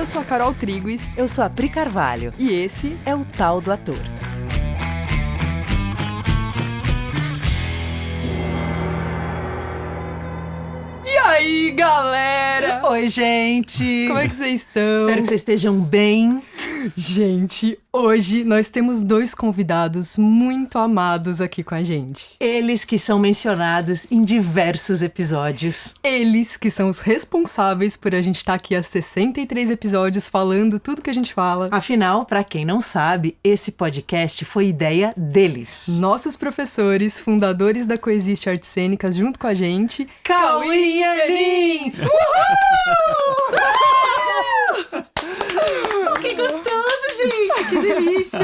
Eu sou a Carol Triguis. Eu sou a Pri Carvalho. E esse é o Tal do Ator. E aí, galera? Oi, gente! Como é que vocês estão? Espero que vocês estejam bem. Gente, hoje nós temos 2 convidados muito amados aqui com a gente. Eles que são mencionados em diversos episódios. Eles que são os responsáveis por a gente estar aqui há 63 episódios falando tudo que a gente fala. Afinal, pra quem não sabe, esse podcast foi ideia deles. Nossos professores, fundadores da Coexiste Artes Cênicas junto com a gente, Cauim e Anin! Que gostoso, gente! Que delícia!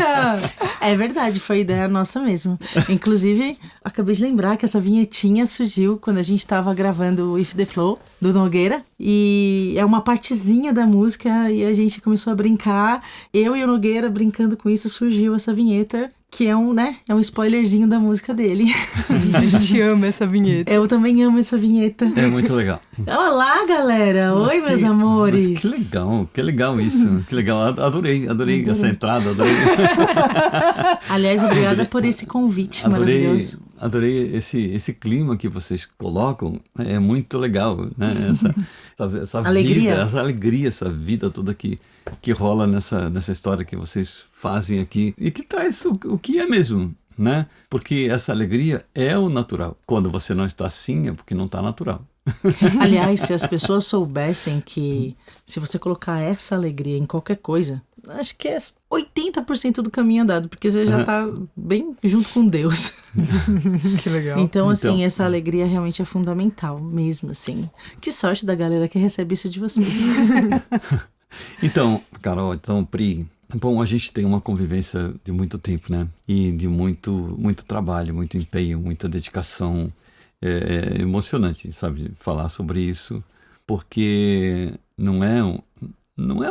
É verdade, foi ideia nossa mesmo. Inclusive, acabei de lembrar que essa vinhetinha surgiu quando a gente estava gravando o If The Flow, do Nogueira. E é uma partezinha da música e a gente começou a brincar. Eu e o Nogueira brincando com isso, surgiu essa vinheta. Que é um spoilerzinho da música dele. Sim, a gente ama essa vinheta. Eu também amo essa vinheta. É muito legal. Olá, galera! Oi, meus amores! Mas que legal isso. Que legal, adorei essa entrada, adorei. Aliás, obrigada por esse convite maravilhoso. Adorei esse clima que vocês colocam, é muito legal, né? Essa alegria. Vida, essa alegria, essa vida toda que rola nessa história que vocês fazem aqui e que traz o que é mesmo, né? Porque essa alegria é o natural. Quando você não está assim é porque não está natural. Aliás, se as pessoas soubessem que se você colocar essa alegria em qualquer coisa, acho que é 80% do caminho andado, porque você já está bem junto com Deus. Que legal. Então, assim, essa alegria realmente é fundamental mesmo, assim. Que sorte da galera que recebe isso de vocês. Então, Carol, Pri, bom, a gente tem uma convivência de muito tempo, né? E de muito trabalho, muito empenho, muita dedicação. É emocionante, sabe, falar sobre isso, porque não é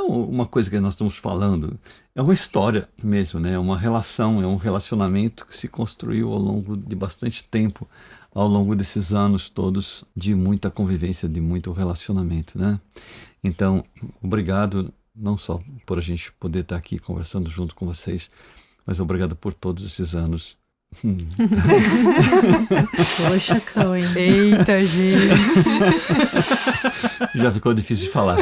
uma coisa que nós estamos falando, é uma história mesmo, né? É uma relação, é um relacionamento que se construiu ao longo de bastante tempo, ao longo desses anos todos de muita convivência, de muito relacionamento, né? Então, obrigado não só por a gente poder estar aqui conversando junto com vocês, mas obrigado por todos esses anos. Poxa, Cauim. Eita, gente. Já ficou difícil de falar.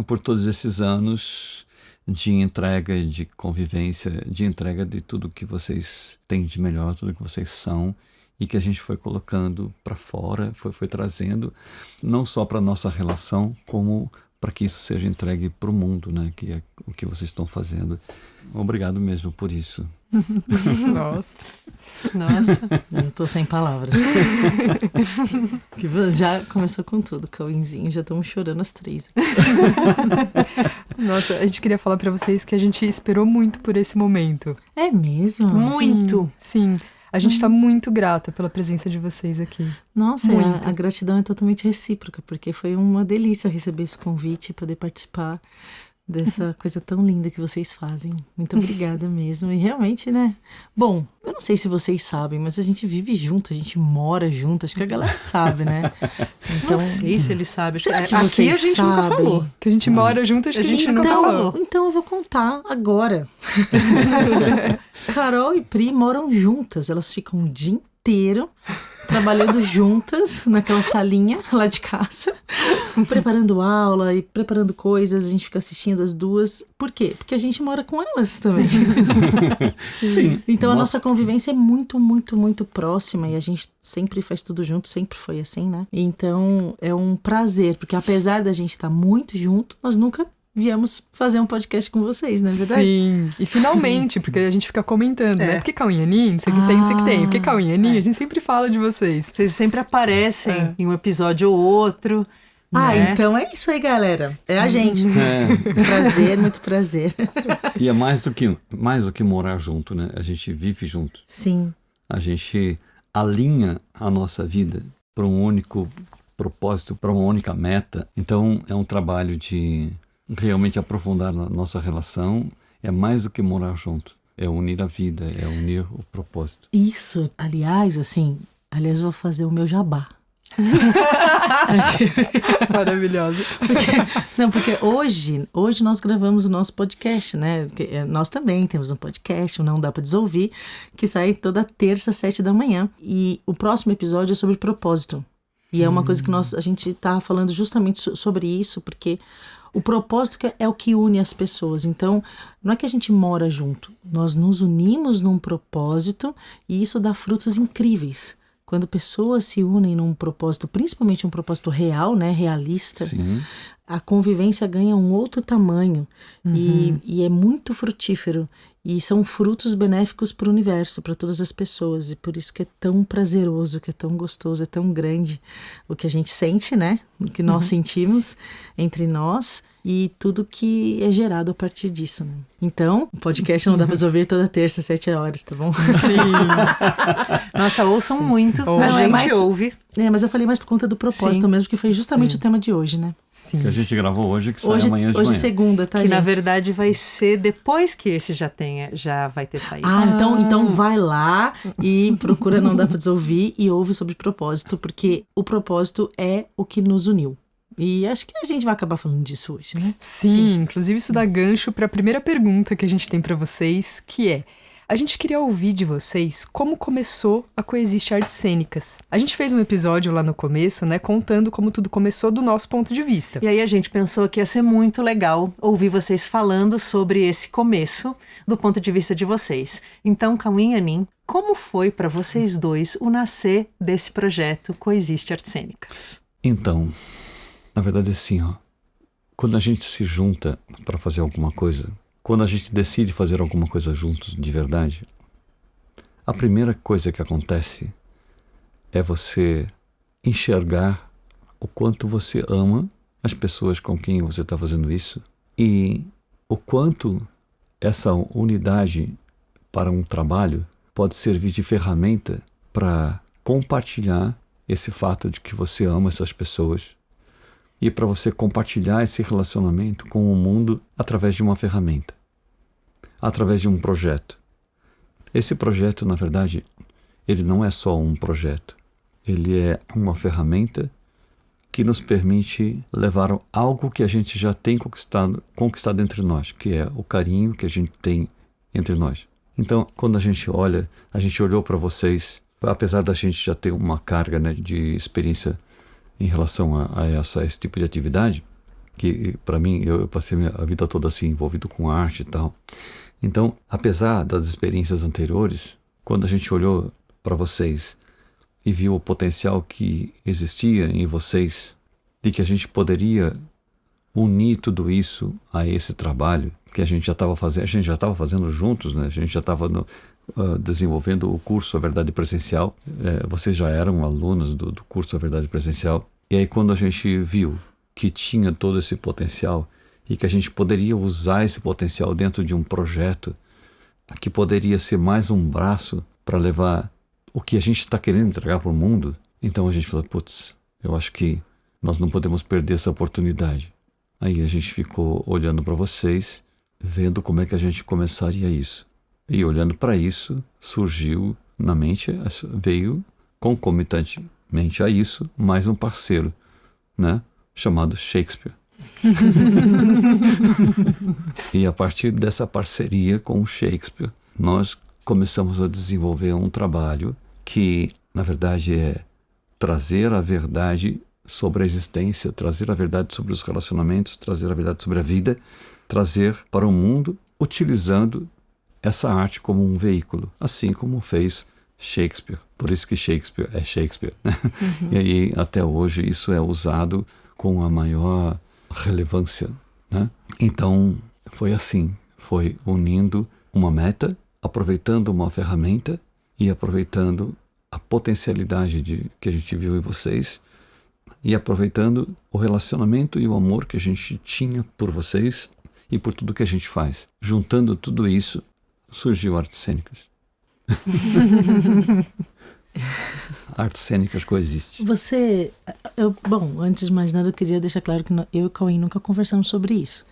Por todos esses anos de entrega, de convivência, de entrega de tudo que vocês têm de melhor, tudo que vocês são e que a gente foi colocando para fora, foi trazendo não só para nossa relação, como para que isso seja entregue para o mundo, né? Que é o que vocês estão fazendo. Obrigado mesmo por isso. Nossa, eu tô sem palavras. Que já começou com tudo, Cauinzinho, já estamos chorando as 3. Nossa, a gente queria falar pra vocês que a gente esperou muito por esse momento. É mesmo? Muito! Sim. A gente tá muito grata pela presença de vocês aqui. Nossa, a gratidão é totalmente recíproca, porque foi uma delícia receber esse convite e poder participar dessa coisa tão linda que vocês fazem. Muito obrigada mesmo. E realmente, né? Bom, eu não sei se vocês sabem, mas a gente vive junto, a gente mora junto. Acho que a galera sabe, né? Então, não sei se eles sabem. Será que aqui vocês a gente sabem? nunca falou. Que a gente mora junto, acho que a gente nunca falou. Então eu vou contar agora. Carol e Pri moram juntas. Elas ficam o dia inteiro trabalhando juntas naquela salinha lá de casa, preparando aula e preparando coisas. A gente fica assistindo as duas. Por quê? Porque a gente mora com elas também. Sim. Então a nossa convivência é muito, muito, muito próxima e a gente sempre faz tudo junto, sempre foi assim, né? Então é um prazer, porque apesar da gente estar muito junto, nós nunca viemos fazer um podcast com vocês, não é verdade? Sim, e finalmente, porque a gente fica comentando, né? Porque Cauim e Anin, não sei o que tem, não sei o que tem. Porque Cauim e Anin, a gente sempre fala de vocês. Vocês sempre aparecem em um episódio ou outro. Né? Então é isso aí, galera. É a gente. Prazer, muito prazer. E é mais do que morar junto, né? A gente vive junto. Sim. A gente alinha a nossa vida para um único propósito, para uma única meta. Então é um trabalho de realmente aprofundar na nossa relação. É mais do que morar junto. É unir a vida, é unir o propósito. Isso, aliás, eu vou fazer o meu jabá. Maravilhosa. Porque hoje nós gravamos o nosso podcast, né? Nós também temos um podcast, o Não Dá Pra Desouvir, que sai toda terça, 7 da manhã. E o próximo episódio é sobre propósito. E é uma coisa que a gente tá falando justamente sobre isso, porque o propósito é o que une as pessoas. Então, não é que a gente mora junto, nós nos unimos num propósito e isso dá frutos incríveis. Quando pessoas se unem num propósito, principalmente um propósito real, né, realista, Sim. a convivência ganha um outro tamanho e é muito frutífero. E são frutos benéficos para o universo, para todas as pessoas. E por isso que é tão prazeroso, que é tão gostoso, é tão grande o que a gente sente, né? O que nós sentimos entre nós e tudo que é gerado a partir disso, né? Então, o podcast Não Dá Pra Desouvir toda terça, 7 horas, tá bom? Sim. Nossa, ouçam muito. Não, A gente mas- ouve. Mas eu falei mais por conta do propósito Sim. mesmo, que foi justamente o tema de hoje, né? Sim. Que a gente gravou hoje, que sai Hoje, amanhã de hoje é manhã. segunda, tá, Que gente? na verdade vai ser depois que esse já vai ter saído. Então vai lá e procura Não Dá Pra Desouvir e ouve sobre propósito, porque o propósito é o que nos uniu. E acho que a gente vai acabar falando disso hoje, né? Sim, inclusive isso dá gancho para a primeira pergunta que a gente tem para vocês, que é: a gente queria ouvir de vocês como começou a Coexiste Artes Cênicas. A gente fez um episódio lá no começo, né, contando como tudo começou do nosso ponto de vista. E aí a gente pensou que ia ser muito legal ouvir vocês falando sobre esse começo do ponto de vista de vocês. Então, Cauim e Anin, como foi para vocês dois o nascer desse projeto Coexiste Artes Cênicas? Então, na verdade é assim, ó. Quando a gente se junta para fazer alguma coisa, quando a gente decide fazer alguma coisa juntos de verdade, a primeira coisa que acontece é você enxergar o quanto você ama as pessoas com quem você está fazendo isso e o quanto essa unidade para um trabalho pode servir de ferramenta para compartilhar esse fato de que você ama essas pessoas e para você compartilhar esse relacionamento com o mundo através de uma ferramenta, através de um projeto. Esse projeto, na verdade, ele não é só um projeto. Ele é uma ferramenta que nos permite levar algo que a gente já tem conquistado entre nós, que é o carinho que a gente tem entre nós. Então, quando a gente olhou para vocês, apesar da gente já ter uma carga, né, de experiência em relação a esse tipo de atividade, que para mim, eu passei a vida toda assim, envolvido com arte e tal. Então, apesar das experiências anteriores, quando a gente olhou para vocês e viu o potencial que existia em vocês, de que a gente poderia unir tudo isso a esse trabalho que a gente já estava fazendo juntos, né? A gente já estava desenvolvendo o curso A Verdade Presencial. Vocês já eram alunos do curso A Verdade Presencial. E aí quando a gente viu que tinha todo esse potencial e que a gente poderia usar esse potencial dentro de um projeto que poderia ser mais um braço para levar o que a gente está querendo entregar para o mundo, então a gente falou, putz, eu acho que nós não podemos perder essa oportunidade. Aí a gente ficou olhando para vocês, vendo como é que a gente começaria isso. E olhando para isso, surgiu na mente, veio concomitantemente a isso, mais um parceiro, né, chamado Shakespeare. E a partir dessa parceria com o Shakespeare, nós começamos a desenvolver um trabalho que, na verdade, é trazer a verdade sobre a existência, trazer a verdade sobre os relacionamentos, trazer a verdade sobre a vida, trazer para o mundo, utilizando essa arte como um veículo, assim como fez Shakespeare. Por isso que Shakespeare é Shakespeare, né? E aí, até hoje, isso é usado com a maior relevância, né? Então, foi assim, foi unindo uma meta, aproveitando uma ferramenta e aproveitando a potencialidade que a gente viu em vocês e aproveitando o relacionamento e o amor que a gente tinha por vocês e por tudo que a gente faz. Juntando tudo isso, surgiu Artes Cênicas. artes cênicas coexistem. Bom, antes de mais nada, eu queria deixar claro que eu e o Cauim nunca conversamos sobre isso.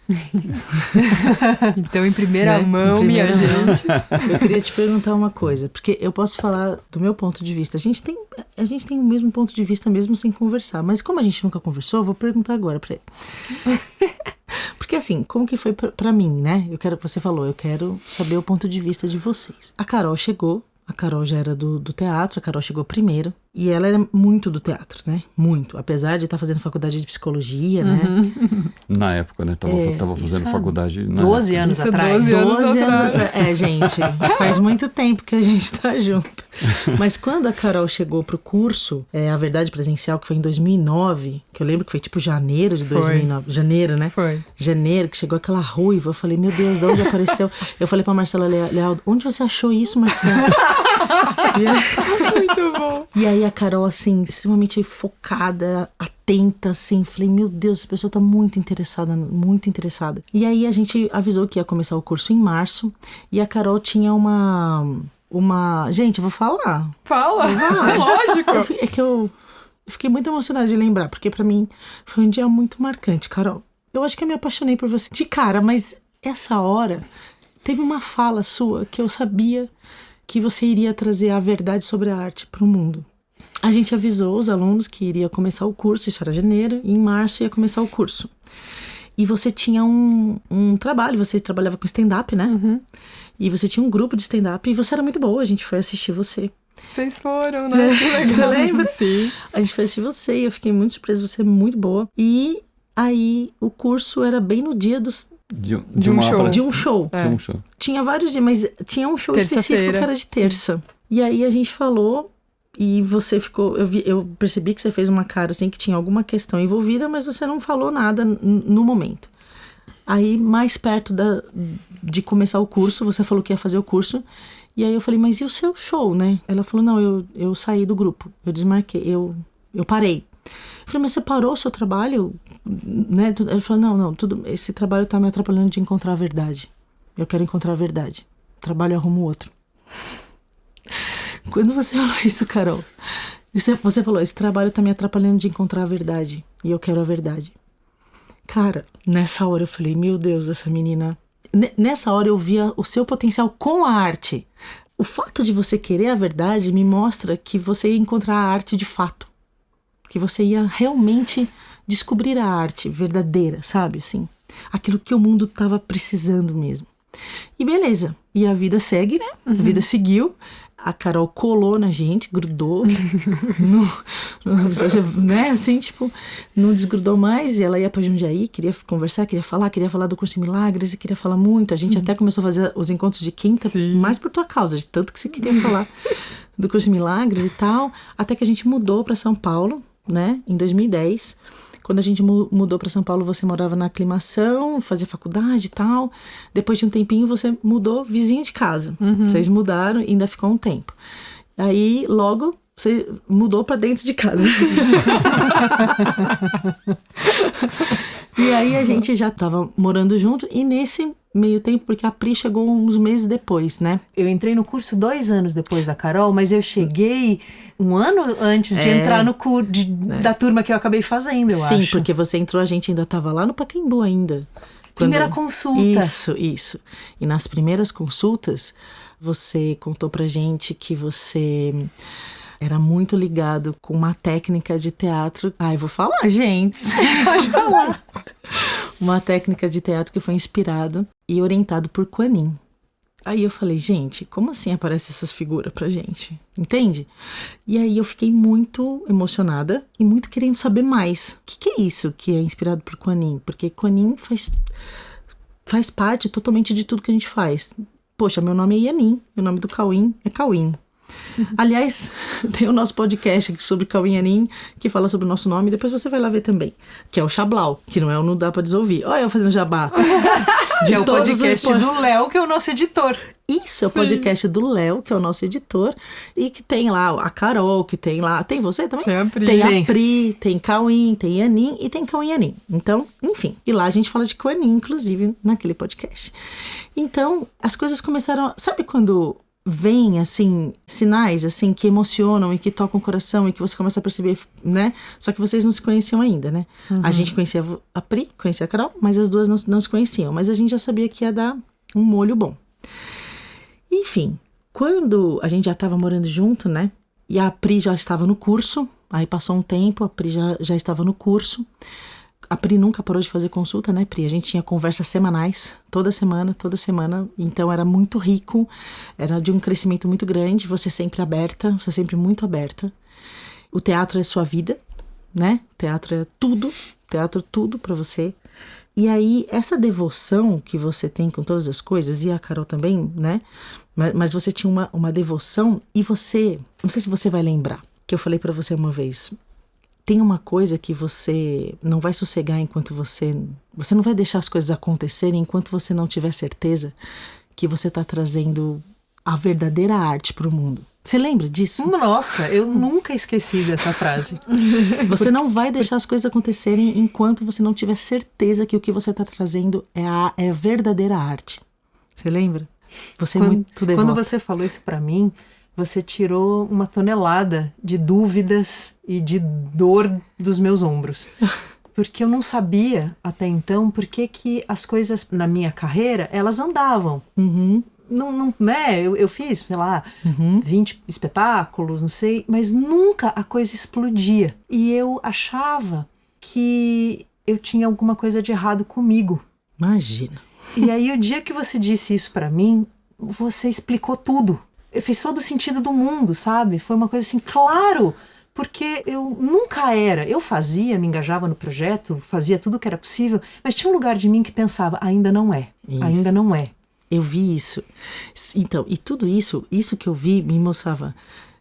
Então, em primeira mão, minha gente. Eu queria te perguntar uma coisa, porque eu posso falar do meu ponto de vista. A gente tem o mesmo ponto de vista mesmo sem conversar, mas como a gente nunca conversou, eu vou perguntar agora pra ele. Porque assim, como que foi pra mim, né? Você falou, eu quero saber o ponto de vista de vocês. A Carol já era do teatro, a Carol chegou primeiro. E ela era muito do teatro, né? Muito. Apesar de estar fazendo faculdade de psicologia, né? Na época, né? Tava fazendo faculdade... 12 anos atrás. 12 anos atrás. Gente, faz muito tempo que a gente tá junto. Mas quando a Carol chegou pro curso, a Verdade Presencial, que foi em 2009, que eu lembro que foi tipo janeiro de 2009. Janeiro, né? Foi. Janeiro, que chegou aquela ruiva. Eu falei, meu Deus, de onde apareceu? Eu falei pra Marcela Leal, onde você achou isso, Marcela? Muito bom. E aí a Carol, assim, extremamente focada, atenta, assim. Falei, meu Deus, essa pessoa tá muito interessada, muito interessada. E aí a gente avisou que ia começar o curso em março. E a Carol tinha uma... Gente, eu vou falar. Fala, lógico. É que eu fiquei muito emocionada de lembrar, porque pra mim foi um dia muito marcante, Carol. Eu acho que eu me apaixonei por você de cara, mas essa hora teve uma fala sua que eu sabia que você iria trazer a verdade sobre a arte pro mundo. A gente avisou os alunos que iria começar o curso, isso era janeiro, e em março ia começar o curso. E você tinha um trabalho, você trabalhava com stand-up, né? Uhum. E você tinha um grupo de stand-up e você era muito boa, a gente foi assistir você. Vocês foram, né? Que legal. Você lembra? Sim. A gente foi assistir você e eu fiquei muito surpresa, você é muito boa. E aí o curso era bem no dia de um show. De um show. Tinha um show. Tinha vários dias, mas tinha um show específico que era de terça. Sim. E aí a gente falou e você ficou... Eu percebi que você fez uma cara assim que tinha alguma questão envolvida, mas você não falou nada no momento. Aí, mais perto de começar o curso, você falou que ia fazer o curso. E aí eu falei, mas e o seu show, né? Ela falou, não, eu saí do grupo. Eu desmarquei, eu parei. Eu falei, mas você parou o seu trabalho? Né? Ela falou, não, esse trabalho tá me atrapalhando de encontrar a verdade. Eu quero encontrar a verdade. Trabalho eu arrumo outro. Quando você falou isso, Carol, você falou, esse trabalho tá me atrapalhando de encontrar a verdade. E eu quero a verdade. Cara, nessa hora eu falei, meu Deus, essa menina... Nessa hora eu via o seu potencial com a arte. O fato de você querer a verdade me mostra que você ia encontrar a arte de fato. Que você ia realmente descobrir a arte verdadeira, sabe? Assim, aquilo que o mundo estava precisando mesmo. E beleza. E a vida segue, né? A vida seguiu. A Carol colou na gente, grudou. Né? Assim, tipo, não desgrudou mais. E ela ia pra Jundiaí, queria conversar, queria falar do Curso em Milagres e queria falar muito. A gente até começou a fazer os encontros de quinta, Sim. mais por tua causa, de tanto que você queria falar do Curso em Milagres e tal. Até que a gente mudou pra São Paulo, né? Em 2010. Quando a gente mudou para São Paulo, você morava na Aclimação, fazia faculdade e tal. Depois de um tempinho, você mudou vizinho de casa. Uhum. Vocês mudaram e ainda ficou um tempo. Aí, logo, você mudou para dentro de casa. E aí, a gente já estava morando junto. E nesse meio tempo, porque a Pri chegou uns meses depois, né? Eu entrei no curso 2 anos depois da Carol, mas eu cheguei um ano antes de entrar no curso da turma que eu acabei fazendo, eu acho. Sim, porque você entrou, a gente ainda estava lá no Pacaembu ainda. Primeira consulta. Isso. E nas primeiras consultas, você contou pra gente que você era muito ligado com uma técnica de teatro. Eu vou falar, gente. Pode falar. Uma técnica de teatro que foi inspirado e orientado por Kuan Yin. Aí eu falei, gente, como assim aparecem essas figuras pra gente? Entende? E aí eu fiquei muito emocionada e muito querendo saber mais. O que é isso que é inspirado por Kuan Yin? Porque Kuan Yin faz parte totalmente de tudo que a gente faz. Poxa, meu nome é Yanin, meu nome do Cauim é Cauim. Aliás, tem o nosso podcast sobre Cauim Yanin, que fala sobre o nosso nome, depois você vai lá ver também, que é o Xablau, que não é o Não Dá Pra Desouvir. Olha eu fazendo jabá. É o podcast do Léo, que é o nosso editor. Isso, é o podcast do Léo, que é o nosso editor, e que tem lá a Carol, que tem lá... Tem você também? Tem a Pri. Tem a Pri, tem Cauim, tem Yanin e tem Cauim Yanin. Então, enfim. E lá a gente fala de Kuan Yin, inclusive, naquele podcast. Então, as coisas começaram... Sabe quando vem, assim, sinais, assim, que emocionam e que tocam o coração e que você começa a perceber, né? Só que vocês não se conheciam ainda, né? A gente conhecia a Pri, conhecia a Carol, mas as duas não se conheciam. Mas a gente já sabia que ia dar um molho bom. Enfim, quando a gente já estava morando junto, né? E a Pri já estava no curso, aí passou um tempo, a Pri já estava no curso. A Pri nunca parou de fazer consulta, né, Pri? A gente tinha conversas semanais, toda semana, então era muito rico, era de um crescimento muito grande, você sempre aberta, você sempre muito aberta. O teatro é sua vida, né? Teatro é tudo pra você. E aí, essa devoção que você tem com todas as coisas, e a Carol também, né? Mas você tinha uma devoção, e você, não sei se você vai lembrar, que eu falei pra você uma vez, tem uma coisa que você não vai sossegar enquanto você não vai deixar as coisas acontecerem enquanto você não tiver certeza que você tá trazendo a verdadeira arte pro mundo. Você lembra disso? Nossa, eu nunca esqueci dessa frase. Você não vai deixar as coisas acontecerem enquanto você não tiver certeza que o que você tá trazendo é a verdadeira arte. Você lembra? Você é muito devota. Quando você falou isso pra mim, você tirou uma tonelada de dúvidas e de dor dos meus ombros. Porque eu não sabia até então por que as coisas na minha carreira, elas andavam. Não, né? Eu fiz, sei lá, 20 espetáculos, não sei, mas nunca a coisa explodia. E eu achava que eu tinha alguma coisa de errado comigo. Imagina. E aí o dia que você disse isso pra mim, você explicou tudo. Fez todo o sentido do mundo, sabe? Foi uma coisa assim, claro, porque eu nunca era. Eu me engajava no projeto, fazia tudo o que era possível, mas tinha um lugar de mim que pensava, ainda não é, ainda não é. Eu vi isso. Então, e tudo isso que eu vi me mostrava,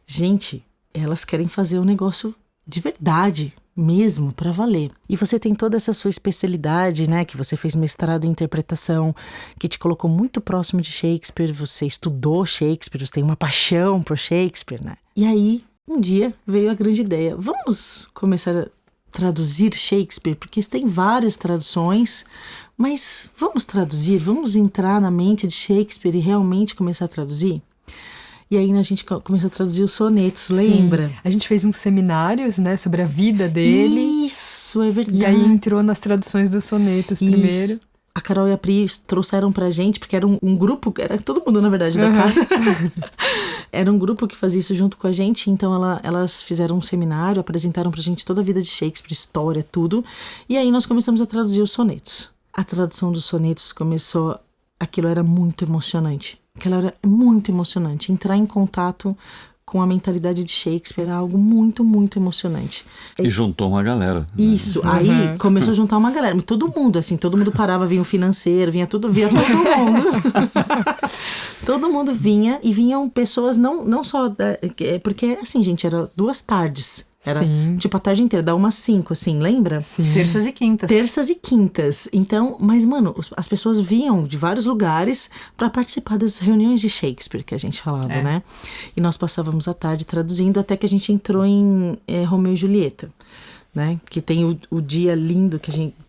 gente, elas querem fazer um negócio de verdade, mesmo, pra valer. E você tem toda essa sua especialidade, né, que você fez mestrado em interpretação, que te colocou muito próximo de Shakespeare, você estudou Shakespeare, você tem uma paixão por Shakespeare, né? E aí, um dia, veio a grande ideia, vamos começar a traduzir Shakespeare, porque tem várias traduções, mas vamos traduzir, vamos entrar na mente de Shakespeare e realmente começar a traduzir? E aí a gente começou a traduzir os sonetos, lembra? Sim. A gente fez uns seminários, né, sobre a vida dele. Isso, é verdade. E aí entrou nas traduções dos sonetos primeiro. A Carol e a Pri trouxeram pra gente, porque era um grupo, era todo mundo, na verdade, da casa. Era um grupo que fazia isso junto com a gente, então elas fizeram um seminário, apresentaram pra gente toda a vida de Shakespeare, história, tudo. E aí nós começamos a traduzir os sonetos. A tradução dos sonetos aquilo era muito emocionante. Aquilo era muito emocionante. Entrar em contato com a mentalidade de Shakespeare era algo muito, muito emocionante. E juntou uma galera. Né? Isso, aí começou a juntar uma galera. Todo mundo, assim, todo mundo parava, vinha o financeiro, via todo mundo. Todo mundo vinha, e vinham pessoas não só... Porque, assim, gente, era 2 tardes. Era tipo a tarde inteira, dá umas 5, assim, lembra? Sim. Terças e quintas. Terças e quintas. Então, mas, mano, as pessoas vinham de vários lugares para participar das reuniões de Shakespeare que a gente falava, né? E nós passávamos a tarde traduzindo até que a gente entrou em Romeu e Julieta, né? Que tem o dia lindo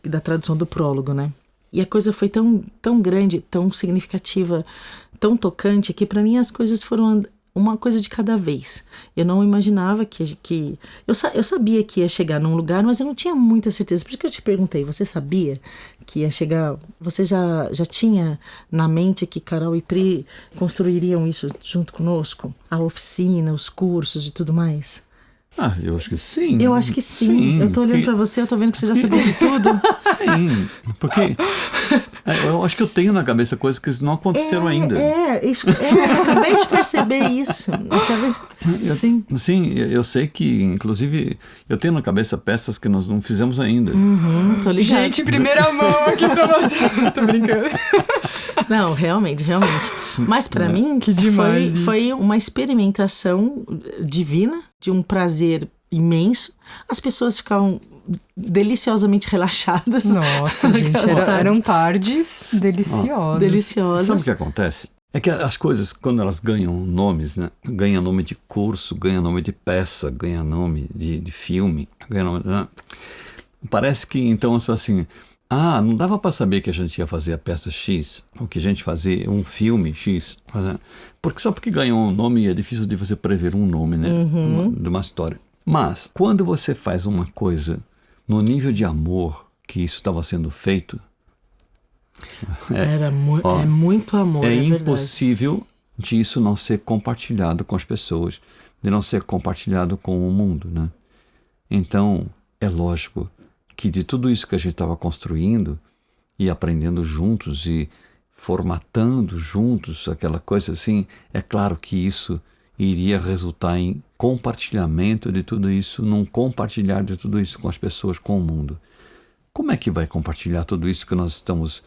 da tradução do prólogo, né? E a coisa foi tão grande, tão significativa, tão tocante, que para mim as coisas foram uma coisa de cada vez. Eu não imaginava que eu sabia que ia chegar num lugar, mas eu não tinha muita certeza. Por isso que eu te perguntei, você sabia que ia chegar? Você já tinha na mente que Carol e Pri construiriam isso junto conosco? A oficina, os cursos e tudo mais? Eu acho que sim. Eu acho que sim. Eu tô olhando pra você, eu tô vendo que você já sabia de tudo. Sim, porque eu acho que eu tenho na cabeça coisas que não aconteceram ainda. Eu acabei de perceber isso. Sim, eu sei que, inclusive, eu tenho na cabeça peças que nós não fizemos ainda. Tô ligado. Gente, primeira mão aqui pra você. Tô brincando. Não, realmente. Mas pra mim, que demais foi uma experimentação divina, de um prazer imenso. As pessoas ficavam deliciosamente relaxadas. Nossa, gente, eram tardes deliciosas. Deliciosas. Sabe o que acontece? É que as coisas, quando elas ganham nomes, né? Ganha nome de curso, ganha nome de peça, ganha nome de filme, ganha nome... Parece que, então, assim, não dava para saber que a gente ia fazer a peça X, ou que a gente fazia um filme X, porque só porque ganhou um nome é difícil de você prever um nome, né, de uma história. Mas quando você faz uma coisa no nível de amor que isso estava sendo feito, é muito amor, é impossível de isso não ser compartilhado com as pessoas, de não ser compartilhado com o mundo, né? Então, é lógico que de tudo isso que a gente estava construindo e aprendendo juntos e formatando juntos aquela coisa assim, é claro que isso iria resultar em compartilhamento de tudo isso, num compartilhar de tudo isso com as pessoas, com o mundo. Como é que vai compartilhar tudo isso que nós estamos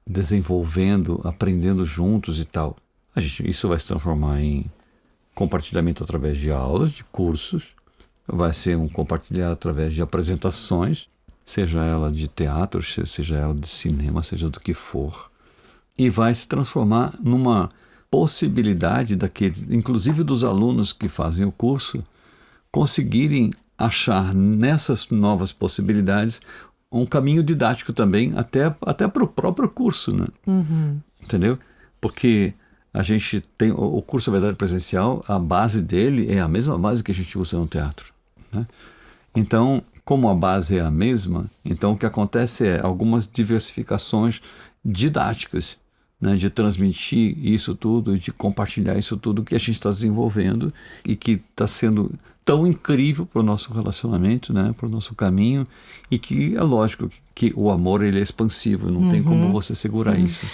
desenvolvendo, aprendendo juntos e tal? Isso vai se transformar em compartilhamento através de aulas, de cursos, vai ser um compartilhar através de apresentações, seja ela de teatro, seja ela de cinema, seja do que for, e vai se transformar numa possibilidade daqueles, inclusive dos alunos que fazem o curso, conseguirem achar nessas novas possibilidades um caminho didático também, até para o próprio curso, né? Entendeu? Porque a gente tem o curso Verdade Presencial, a base dele é a mesma base que a gente usa no teatro, né? Então, como a base é a mesma, então o que acontece é algumas diversificações didáticas, né, de transmitir isso tudo e de compartilhar isso tudo que a gente está desenvolvendo e que está sendo tão incrível para o nosso relacionamento, né, para o nosso caminho, e que é lógico que o amor ele é expansivo, não tem como você segurar isso.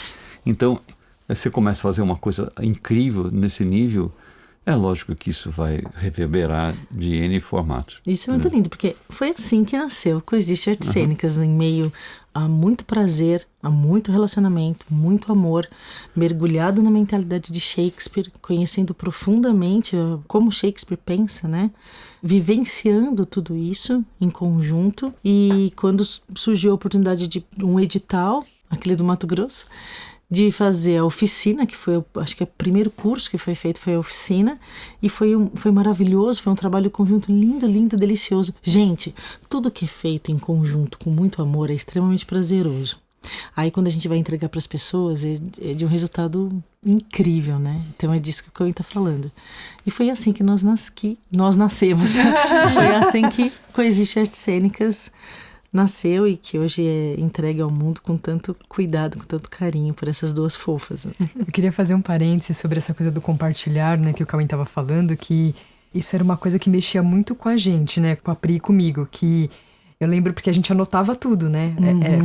Então, você começa a fazer uma coisa incrível nesse nível, é lógico que isso vai reverberar de N formatos. Isso é muito lindo, porque foi assim que nasceu Coexiste Artes Cênicas, em meio a muito prazer, a muito relacionamento, muito amor, mergulhado na mentalidade de Shakespeare, conhecendo profundamente como Shakespeare pensa, né? Vivenciando tudo isso em conjunto. E quando surgiu a oportunidade de um edital, aquele do Mato Grosso, de fazer a oficina, que foi, acho que o primeiro curso que foi feito foi a oficina, e foi maravilhoso, foi um trabalho conjunto lindo, lindo, delicioso. Gente, tudo que é feito em conjunto, com muito amor, é extremamente prazeroso. Aí quando a gente vai entregar para as pessoas, é de um resultado incrível, né? Então é disso que o Cauim está falando. E foi assim que nós nascemos. Foi assim que Coexiste Artes Cênicas nasceu e que hoje é entregue ao mundo com tanto cuidado, com tanto carinho por essas duas fofas. Eu queria fazer um parêntese sobre essa coisa do compartilhar, né, que o Cauim estava falando, que isso era uma coisa que mexia muito com a gente, né, com a Pri e comigo, que eu lembro porque a gente anotava tudo, né?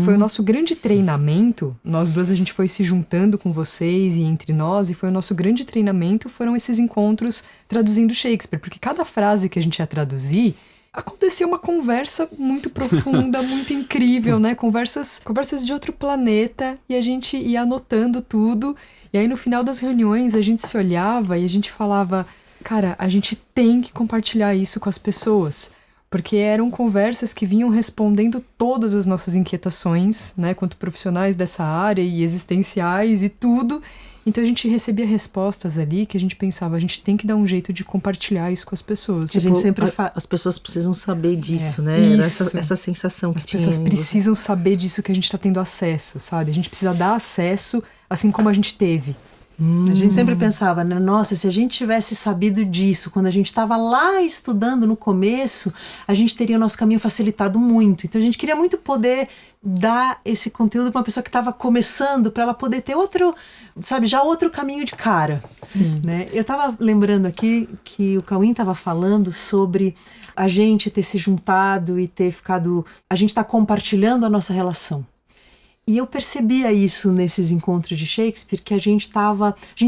Foi o nosso grande treinamento, nós duas a gente foi se juntando com vocês e entre nós, e foi o nosso grande treinamento, foram esses encontros traduzindo Shakespeare, porque cada frase que a gente ia traduzir, acontecia uma conversa muito profunda, muito incrível, né? Conversas de outro planeta, e a gente ia anotando tudo. E aí no final das reuniões a gente se olhava e a gente falava, cara, a gente tem que compartilhar isso com as pessoas. Porque eram conversas que vinham respondendo todas as nossas inquietações, né? Quanto profissionais dessa área e existenciais e tudo. Então a gente recebia respostas ali que a gente pensava, a gente tem que dar um jeito de compartilhar isso com as pessoas. A gente sempre as pessoas precisam saber disso, né? Era essa sensação que as pessoas precisam saber disso que a gente está tendo acesso, sabe? A gente precisa dar acesso, assim como a gente teve. A gente sempre pensava, né? Nossa, se a gente tivesse sabido disso quando a gente estava lá estudando no começo, a gente teria o nosso caminho facilitado muito. Então a gente queria muito poder dar esse conteúdo para uma pessoa que estava começando, para ela poder ter outro, sabe, já outro caminho de cara. Sim. Né? Eu estava lembrando aqui que o Cauim estava falando sobre a gente ter se juntado e ter ficado, a gente está compartilhando a nossa relação. E eu percebia isso nesses encontros de Shakespeare, que a gente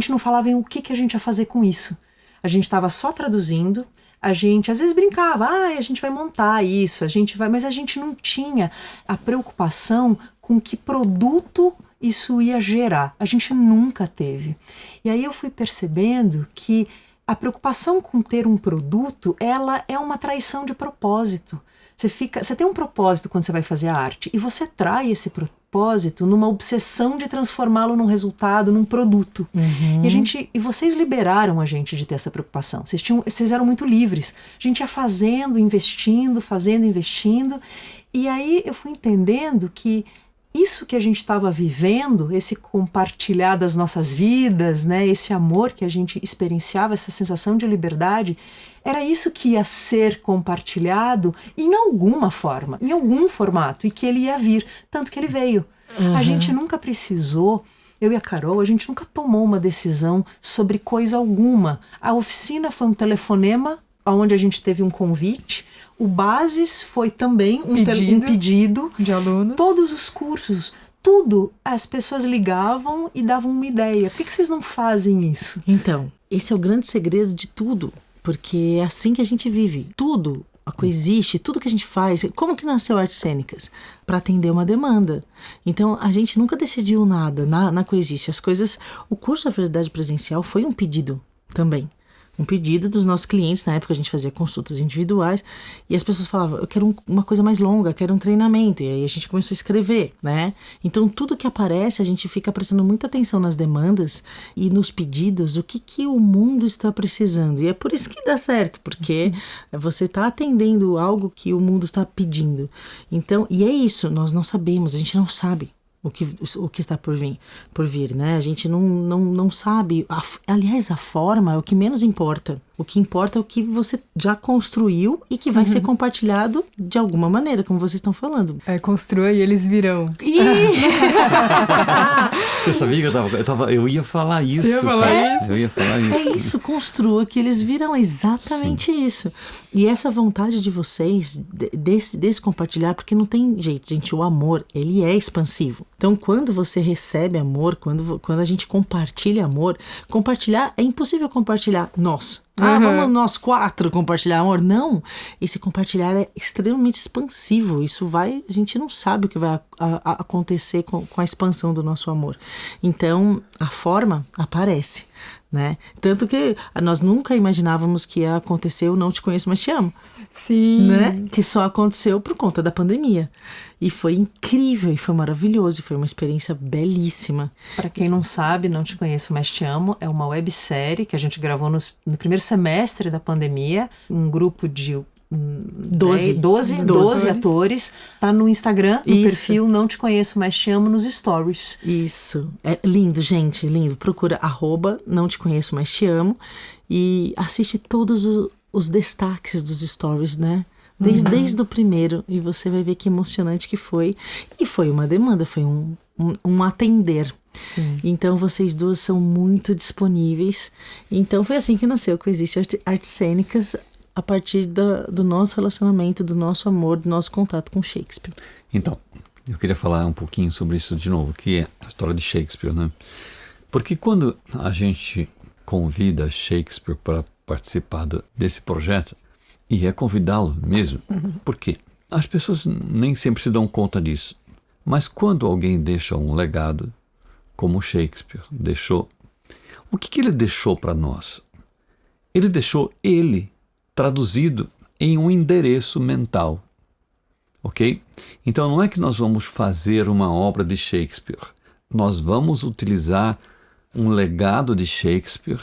não falava em o que a gente ia fazer com isso. A gente estava só traduzindo, a gente às vezes brincava, a gente vai montar isso, mas a gente não tinha a preocupação com que produto isso ia gerar. A gente nunca teve. E aí eu fui percebendo que a preocupação com ter um produto, ela é uma traição de propósito. Você tem um propósito quando você vai fazer a arte e você trai esse propósito numa obsessão de transformá-lo num resultado, num produto. E vocês liberaram a gente de ter essa preocupação. Vocês eram muito livres. A gente ia fazendo, investindo. E aí eu fui entendendo que isso que a gente estava vivendo, esse compartilhar das nossas vidas, né, esse amor que a gente experienciava, essa sensação de liberdade, era isso que ia ser compartilhado em alguma forma, em algum formato, e que ele ia vir, tanto que ele veio. A gente nunca precisou, eu e a Carol, a gente nunca tomou uma decisão sobre coisa alguma. A oficina foi um telefonema, onde a gente teve um convite. O Bases foi também um pedido de alunos. Todos os cursos, tudo, as pessoas ligavam e davam uma ideia. Por que vocês não fazem isso? Então, esse é o grande segredo de tudo, porque é assim que a gente vive. Tudo coexiste, tudo que a gente faz. Como que nasceu Artes Cênicas? Para atender uma demanda. Então, a gente nunca decidiu nada na Coexiste. As coisas... O curso da Verdade Presencial foi um pedido também. Um pedido dos nossos clientes. Na época a gente fazia consultas individuais e as pessoas falavam, eu quero uma coisa mais longa, quero um treinamento. E aí a gente começou a escrever, né? Então tudo que aparece, a gente fica prestando muita atenção nas demandas e nos pedidos, o que o mundo está precisando. E é por isso que dá certo, porque você está atendendo algo que o mundo está pedindo. Então, e é isso, nós não sabemos, a gente não sabe o que está por vir, né? A gente não sabe. Aliás, a forma é o que menos importa. O que importa é o que você já construiu e que vai ser compartilhado de alguma maneira, como vocês estão falando. Construa e eles virão. Você sabia que eu ia falar isso. Você ia falar isso? Eu ia falar isso. É isso, construa que eles virão. Exatamente isso. E essa vontade de vocês, desse compartilhar, porque não tem jeito, gente, o amor, ele é expansivo. Então, quando você recebe amor, quando a gente compartilha amor, compartilhar, é impossível compartilhar nós. Vamos nós 4 compartilhar amor? Não, esse compartilhar é extremamente expansivo. A gente não sabe o que vai acontecer com a expansão do nosso amor. Então, a forma aparece, né? Tanto que nós nunca imaginávamos que ia acontecer o Não Te Conheço, Mas Te Amo. Sim. Né? Que só aconteceu por conta da pandemia. E foi incrível, e foi maravilhoso, e foi uma experiência belíssima. Para quem não sabe, Não Te Conheço, Mas Te Amo é uma websérie que a gente gravou no primeiro semestre da pandemia, um grupo de 12 atores. Tá no Instagram, no perfil Não Te Conheço, Mas Te Amo, nos stories. Isso. É lindo, gente, lindo. Procura @Não Te Conheço, Mas Te Amo e assiste todos os destaques dos stories, né? Desde o primeiro, e você vai ver que emocionante que foi. E foi uma demanda, foi um atender. Sim. Então, vocês duas são muito disponíveis. Então, foi assim que nasceu Coexiste Artes Cênicas, a partir do nosso relacionamento, do nosso amor, do nosso contato com Shakespeare. Então, eu queria falar um pouquinho sobre isso de novo, que é a história de Shakespeare, né? Porque quando a gente convida Shakespeare para participar desse projeto, e é convidá-lo mesmo, por quê? As pessoas nem sempre se dão conta disso. Mas quando alguém deixa um legado, como Shakespeare deixou, o que ele deixou para nós? Ele deixou traduzido em um endereço mental, ok? Então não é que nós vamos fazer uma obra de Shakespeare, nós vamos utilizar um legado de Shakespeare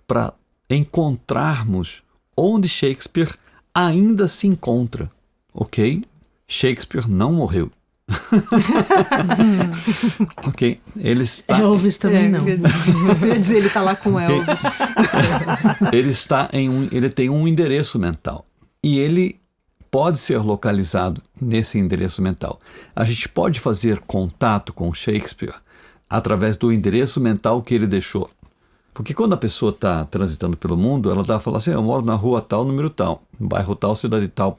para encontrarmos onde Shakespeare ainda se encontra, ok? Shakespeare não morreu. Ok, ele está... Elvis também não. Eu ia dizer, ele está lá com Elvis. Ele tem um endereço mental e ele pode ser localizado nesse endereço mental. A gente pode fazer contato com Shakespeare através do endereço mental que ele deixou. Porque quando a pessoa está transitando pelo mundo, ela vai falar assim, eu moro na rua tal, número tal, bairro tal, cidade tal,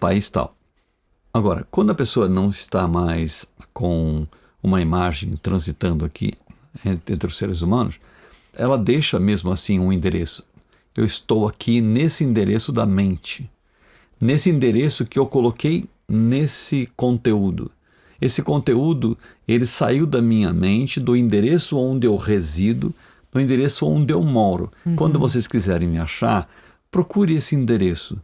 país tal. Agora, quando a pessoa não está mais com uma imagem transitando aqui entre os seres humanos, ela deixa mesmo assim um endereço. Eu estou aqui nesse endereço da mente, nesse endereço que eu coloquei nesse conteúdo. Esse conteúdo, ele saiu da minha mente, do endereço onde eu resido, no endereço onde eu moro. Quando vocês quiserem me achar, procure esse endereço.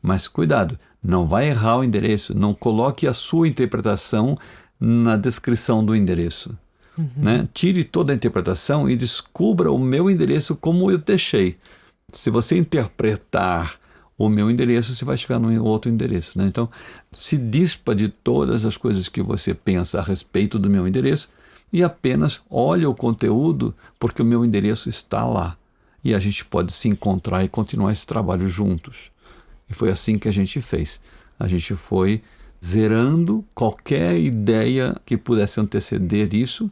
Mas cuidado, não vai errar o endereço, não coloque a sua interpretação na descrição do endereço. Né? Tire toda a interpretação e descubra o meu endereço como eu deixei. Se você interpretar o meu endereço, você vai chegar num outro endereço, né? Então, se dispa de todas as coisas que você pensa a respeito do meu endereço e apenas olha o conteúdo, porque o meu endereço está lá. E a gente pode se encontrar e continuar esse trabalho juntos. E foi assim que a gente fez. A gente foi zerando qualquer ideia que pudesse anteceder isso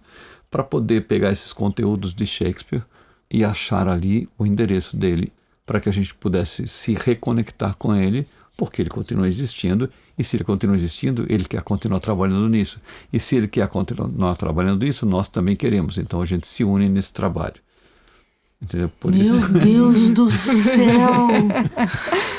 para poder pegar esses conteúdos de Shakespeare e achar ali o endereço dele, para que a gente pudesse se reconectar com ele, porque ele continua existindo, e se ele continua existindo, ele quer continuar trabalhando nisso. E se ele quer continuar trabalhando nisso, nós também queremos. Então a gente se une nesse trabalho. Entendeu? Por Meu isso. Deus do céu!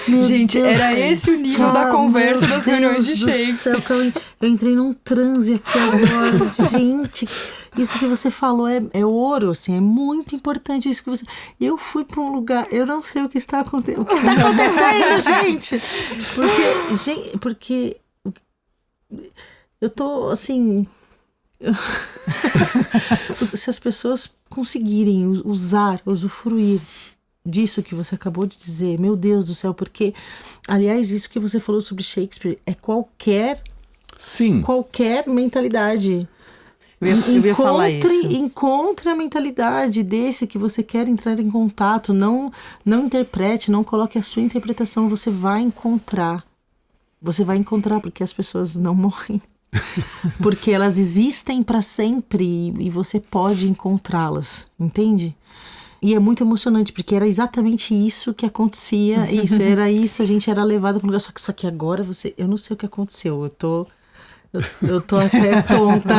Meu Gente, Deus, era esse o nível da conversa das reuniões de Shakespeare. Eu entrei num transe aqui agora. Gente, isso que você falou é ouro, assim, é muito importante isso que você... Eu fui para um lugar, eu não sei o que está acontecendo. O que está acontecendo, gente? Porque eu tô, assim... Se as pessoas conseguirem usar, usufruir disso que você acabou de dizer, meu Deus do céu, porque, aliás, isso que você falou sobre Shakespeare é qualquer mentalidade. Eu ia falar isso. Encontre a mentalidade desse que você quer entrar em contato, não interprete, não coloque a sua interpretação, você vai encontrar, porque as pessoas não morrem. Porque elas existem para sempre e você pode encontrá-las, entende? E é muito emocionante, porque era exatamente isso que acontecia, a gente era levado para um lugar, só que agora eu não sei o que aconteceu, eu tô até tonta.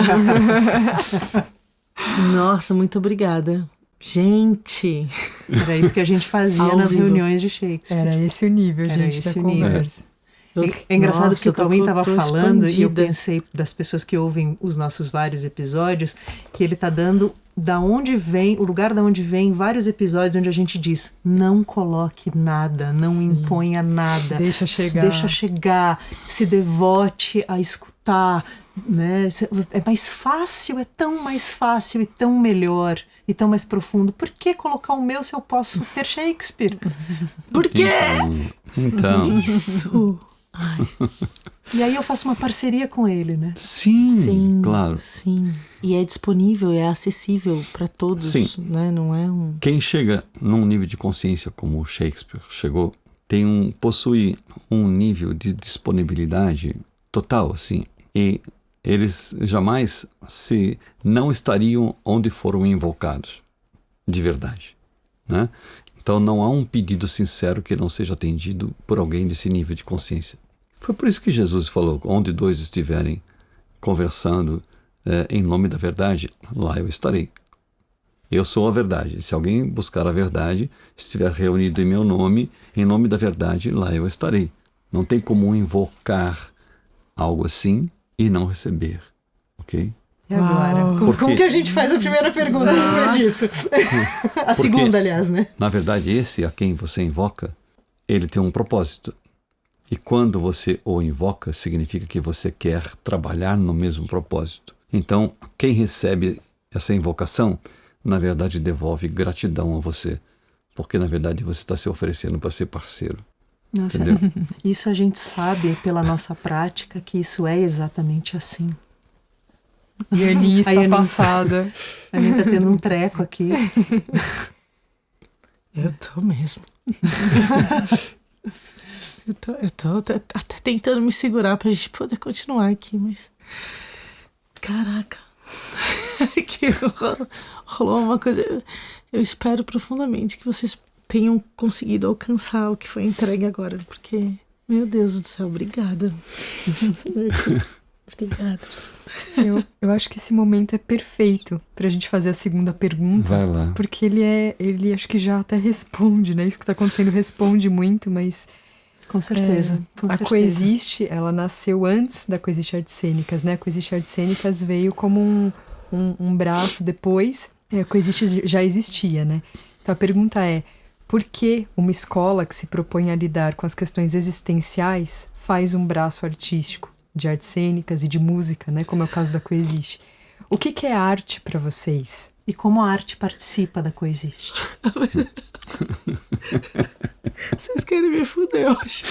Nossa, muito obrigada. Gente! Era isso que a gente fazia nas reuniões de Shakespeare. Era esse o nível, gente, da conversa. É engraçado que o Cauim estava falando expandida. e eu pensei das pessoas que ouvem os nossos vários episódios, que ele está dando da onde vem, o lugar da onde vem vários episódios onde a gente diz, não coloque nada, não imponha nada. Deixa chegar, se devote a escutar, né? É mais fácil, é tão mais fácil e tão melhor e tão mais profundo. Por que colocar o meu se eu posso ter Shakespeare? Por quê? Então. Isso! E aí eu faço uma parceria com ele, né? Sim, claro. Sim. E é disponível, é acessível para todos, né? Não é um... Quem chega num nível de consciência como o Shakespeare chegou, possui um nível de disponibilidade total, assim. E eles jamais não estariam onde foram invocados, de verdade, né? Então não há um pedido sincero que não seja atendido por alguém desse nível de consciência. Foi por isso que Jesus falou, onde dois estiverem conversando em nome da verdade, lá eu estarei. Eu sou a verdade. Se alguém buscar a verdade, estiver reunido em meu nome, em nome da verdade, lá eu estarei. Não tem como invocar algo assim e não receber, ok? E agora? Como que a gente faz a primeira pergunta depois disso? A segunda, aliás, né? Na verdade, esse a quem você invoca, ele tem um propósito. E quando você o invoca, significa que você quer trabalhar no mesmo propósito. Então, quem recebe essa invocação, na verdade, devolve gratidão a você. Porque, na verdade, você está se oferecendo para ser parceiro. Nossa, entendeu? Isso a gente sabe pela nossa prática que isso é exatamente assim. E a Aninha está passada. A Aninha está tendo um treco aqui. Eu tô mesmo. Eu tô até tentando me segurar pra gente poder continuar aqui, mas... Caraca. Que rolou uma coisa... Eu espero profundamente que vocês tenham conseguido alcançar o que foi entregue agora, porque... Meu Deus do céu, obrigada. Obrigada. Eu acho que esse momento é perfeito pra gente fazer a segunda pergunta. Vai lá. Porque ele acho que já até responde, né? Isso que tá acontecendo responde muito, mas... Com certeza. A Coexiste, ela nasceu antes da Coexiste Artes Cênicas, né? A Coexiste Artes Cênicas veio como um braço depois. A Coexiste já existia, né? Então a pergunta é, por que uma escola que se propõe a lidar com as questões existenciais faz um braço artístico de artes cênicas e de música, né? Como é o caso da Coexiste. O que é arte para vocês? E como a arte participa da Coexiste? Vocês querem me fuder hoje.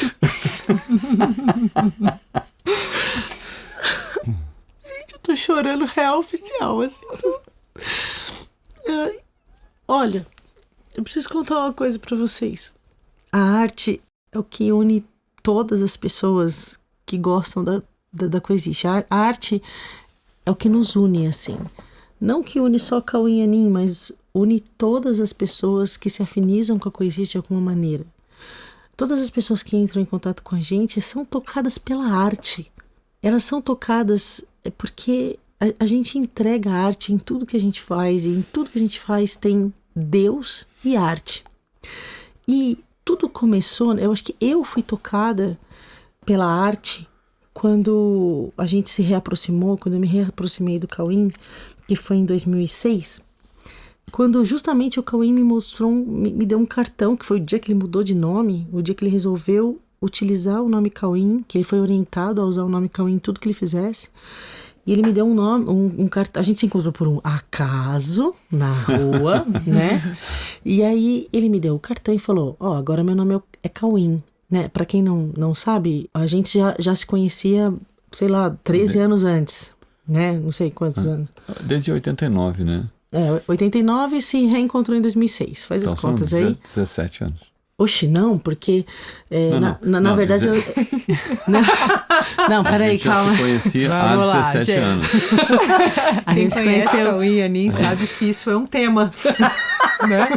Gente, eu tô chorando real oficial, assim. Olha, eu preciso contar uma coisa pra vocês. A arte é o que une todas as pessoas que gostam da Coexiste. A arte é o que nos une, assim. Não que une só Cauim e Anin, mas une todas as pessoas que se afinizam com a Coexiste de alguma maneira. Todas as pessoas que entram em contato com a gente são tocadas pela arte. Elas são tocadas porque a gente entrega a arte em tudo que a gente faz, e em tudo que a gente faz tem Deus e arte. E tudo começou, eu acho que eu fui tocada pela arte quando a gente se reaproximou, quando eu me reaproximei do Cauim, que foi em 2006, quando justamente o Cauim me mostrou, me deu um cartão, que foi o dia que ele mudou de nome, o dia que ele resolveu utilizar o nome Cauim, que ele foi orientado a usar o nome Cauim em tudo que ele fizesse. E ele me deu um nome, um cartão. A gente se encontrou por um acaso na rua, né? E aí ele me deu o cartão e falou: agora meu nome é Cauim, né? Pra quem não sabe, a gente já se conhecia, sei lá, 13 anos antes, né? Não sei quantos anos. Desde 89, né? 89 e se reencontrou em 2006. Faz as contas são aí. 17 anos. Oxe, não, porque na verdade... Não, peraí, calma. A gente já se conhecia há 17 anos. A gente se conheceu... Cauim e Anin sabe que isso é um tema. Né?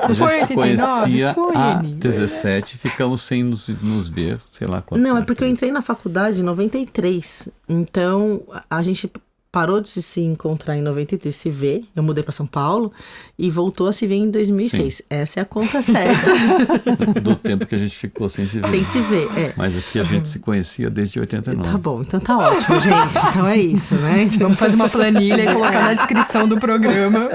A gente se conhecia há Anin. 17, ficamos sem nos ver, sei lá quanto. Não, é porque eu entrei na faculdade em 93, então a gente parou de se encontrar em 93, se ver, eu mudei para São Paulo e voltou a se ver em 2006. Sim. Essa é a conta certa. Do tempo que a gente ficou sem se ver. Sem se ver, Mas aqui a gente se conhecia desde 89. Tá bom, então tá ótimo, gente. Então é isso, né? Então... Vamos fazer uma planilha e colocar na descrição do programa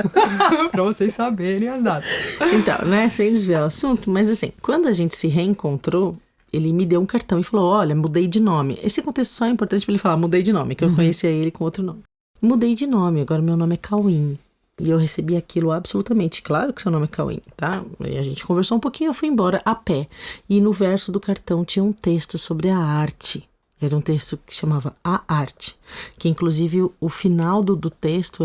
para vocês saberem as datas. Então, né, sem desviar o assunto, mas assim, quando a gente se reencontrou, ele me deu um cartão e falou: olha, mudei de nome. Esse contexto só é importante para ele falar: mudei de nome, que eu conhecia ele com outro nome. Mudei de nome, agora meu nome é Cauim. E eu recebi aquilo absolutamente. Claro que seu nome é Cauim, tá? E a gente conversou um pouquinho, eu fui embora a pé. E no verso do cartão tinha um texto sobre a arte. Era um texto que chamava A Arte. Que inclusive o final do texto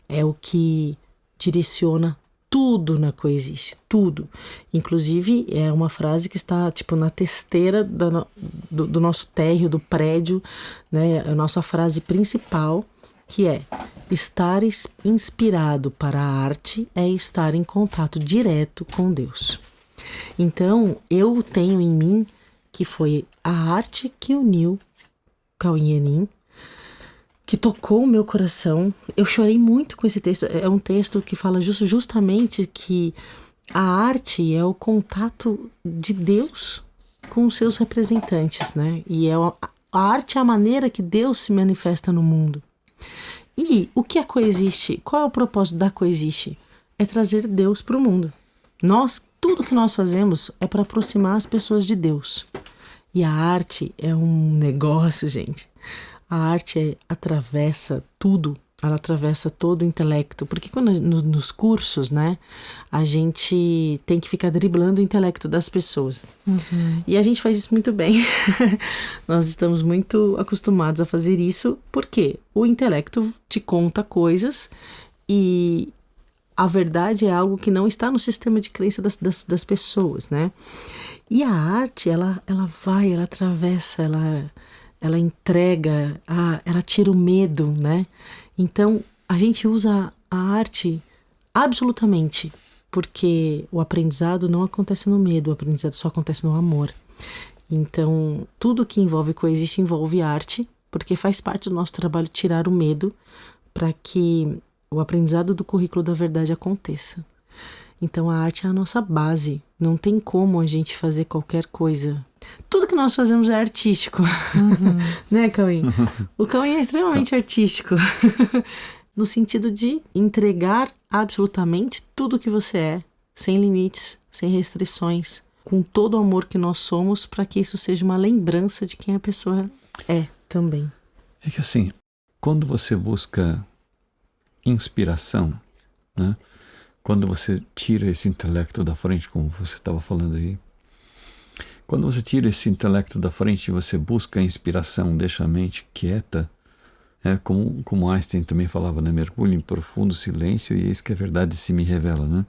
é o que direciona tudo na Coexiste, tudo. Inclusive, é uma frase que está, tipo, na testeira do nosso térreo, do prédio, né? A nossa frase principal, que é: estar inspirado para a arte é estar em contato direto com Deus. Então, eu tenho em mim que foi a arte que uniu Cauim e Anin, que tocou o meu coração. Eu chorei muito com esse texto. É um texto que fala justamente que a arte é o contato de Deus com os seus representantes, né? E a arte é a maneira que Deus se manifesta no mundo. E o que é Coexiste? Qual é o propósito da Coexiste? É trazer Deus para o mundo. Tudo que nós fazemos é para aproximar as pessoas de Deus. E a arte é um negócio, gente. A arte atravessa tudo, ela atravessa todo o intelecto, porque quando nos cursos, né, a gente tem que ficar driblando o intelecto das pessoas. Uhum. E a gente faz isso muito bem. Nós estamos muito acostumados a fazer isso, porque o intelecto te conta coisas e a verdade é algo que não está no sistema de crença das pessoas, né? E a arte, ela vai, ela atravessa, ela entrega, ela tira o medo, né? Então, a gente usa a arte absolutamente, porque o aprendizado não acontece no medo, o aprendizado só acontece no amor. Então, tudo que envolve Coexiste envolve arte, porque faz parte do nosso trabalho tirar o medo para que o aprendizado do currículo da verdade aconteça. Então, a arte é a nossa base. Não tem como a gente fazer qualquer coisa. Tudo que nós fazemos é artístico. Uhum. Né, Cauim? O Cauim é extremamente artístico. No sentido de entregar absolutamente tudo que você é, sem limites, sem restrições, com todo o amor que nós somos, para que isso seja uma lembrança de quem a pessoa é também. É que assim, quando você busca inspiração, né? Quando você tira esse intelecto da frente, como você estava falando aí, quando você tira esse intelecto da frente e você busca a inspiração, deixa a mente quieta, como Einstein também falava, né? Mergulhe em profundo silêncio e eis que a verdade se me revela, né?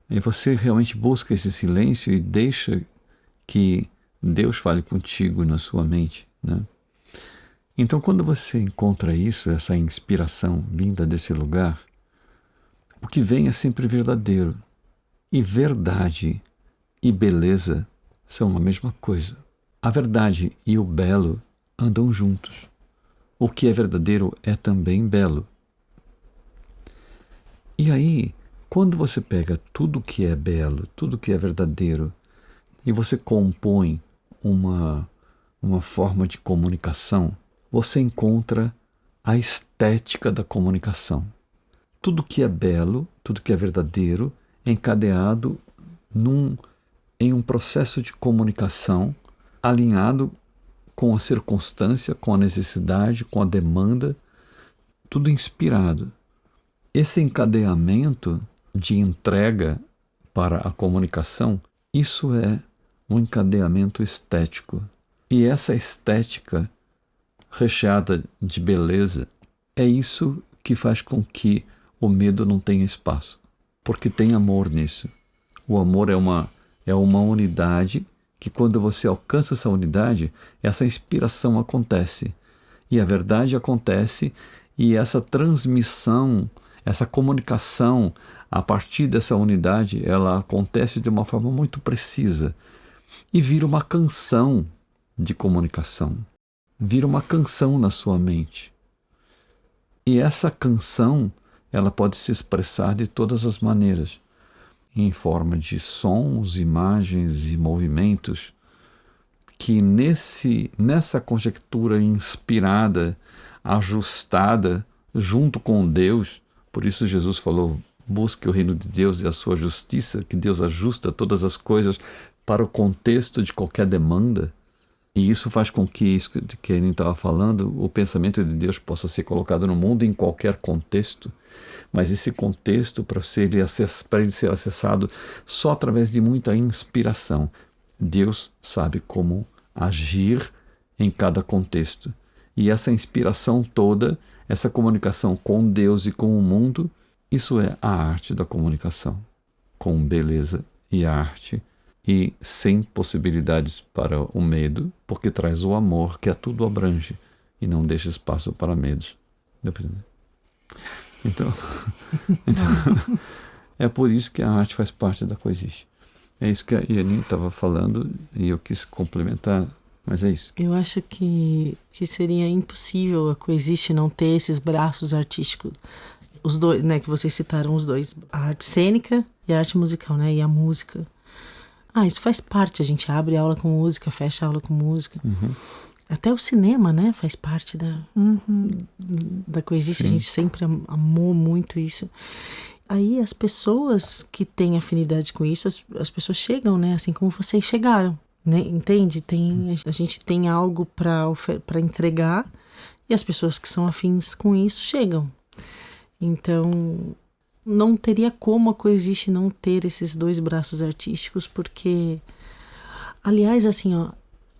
E você realmente busca esse silêncio e deixa que Deus fale contigo na sua mente, né? Então, quando você encontra isso, essa inspiração vinda desse lugar, o que vem é sempre verdadeiro. E verdade e beleza são a mesma coisa. A verdade e o belo andam juntos. O que é verdadeiro é também belo. E aí, quando você pega tudo que é belo, tudo que é verdadeiro, e você compõe uma forma de comunicação, você encontra a estética da comunicação. Tudo que é belo, tudo que é verdadeiro, encadeado em um processo de comunicação alinhado com a circunstância, com a necessidade, com a demanda, tudo inspirado. Esse encadeamento de entrega para a comunicação, isso é um encadeamento estético. E essa estética recheada de beleza, é isso que faz com que o medo não tenha espaço, porque tem amor nisso. O amor é uma unidade que, quando você alcança essa unidade, essa inspiração acontece, e a verdade acontece, e essa transmissão, essa comunicação a partir dessa unidade, ela acontece de uma forma muito precisa e vira uma canção de comunicação, vira uma canção na sua mente. E essa canção, ela pode se expressar de todas as maneiras, em forma de sons, imagens e movimentos, que nessa conjectura inspirada, ajustada, junto com Deus, por isso Jesus falou, busque o reino de Deus e a sua justiça, que Deus ajusta todas as coisas para o contexto de qualquer demanda, e isso faz com que isso que a Aline estava falando, o pensamento de Deus possa ser colocado no mundo em qualquer contexto, mas esse contexto, para ele ser acessado só através de muita inspiração. Deus sabe como agir em cada contexto. E essa inspiração toda, essa comunicação com Deus e com o mundo, isso é a arte da comunicação, com beleza e arte, e sem possibilidades para o medo, porque traz o amor que a tudo abrange e não deixa espaço para medos. Deu para entender? Então, é por isso que a arte faz parte da Coexiste. É isso que a Aline estava falando e eu quis complementar, mas é isso. Eu acho que seria impossível a Coexiste não ter esses braços artísticos. Os dois, né, que vocês citaram, os dois. A arte cênica e a arte musical, né, e a música. Isso faz parte, a gente abre aula com música, fecha aula com música. Uhum. Até o cinema, né, faz parte da Coexiste. Sim. A gente sempre amou muito isso. Aí as pessoas que têm afinidade com isso, as pessoas chegam, né, assim como vocês chegaram, né, entende? A gente tem algo para entregar e as pessoas que são afins com isso chegam. Então, não teria como a Coexiste não ter esses dois braços artísticos, porque, aliás, assim,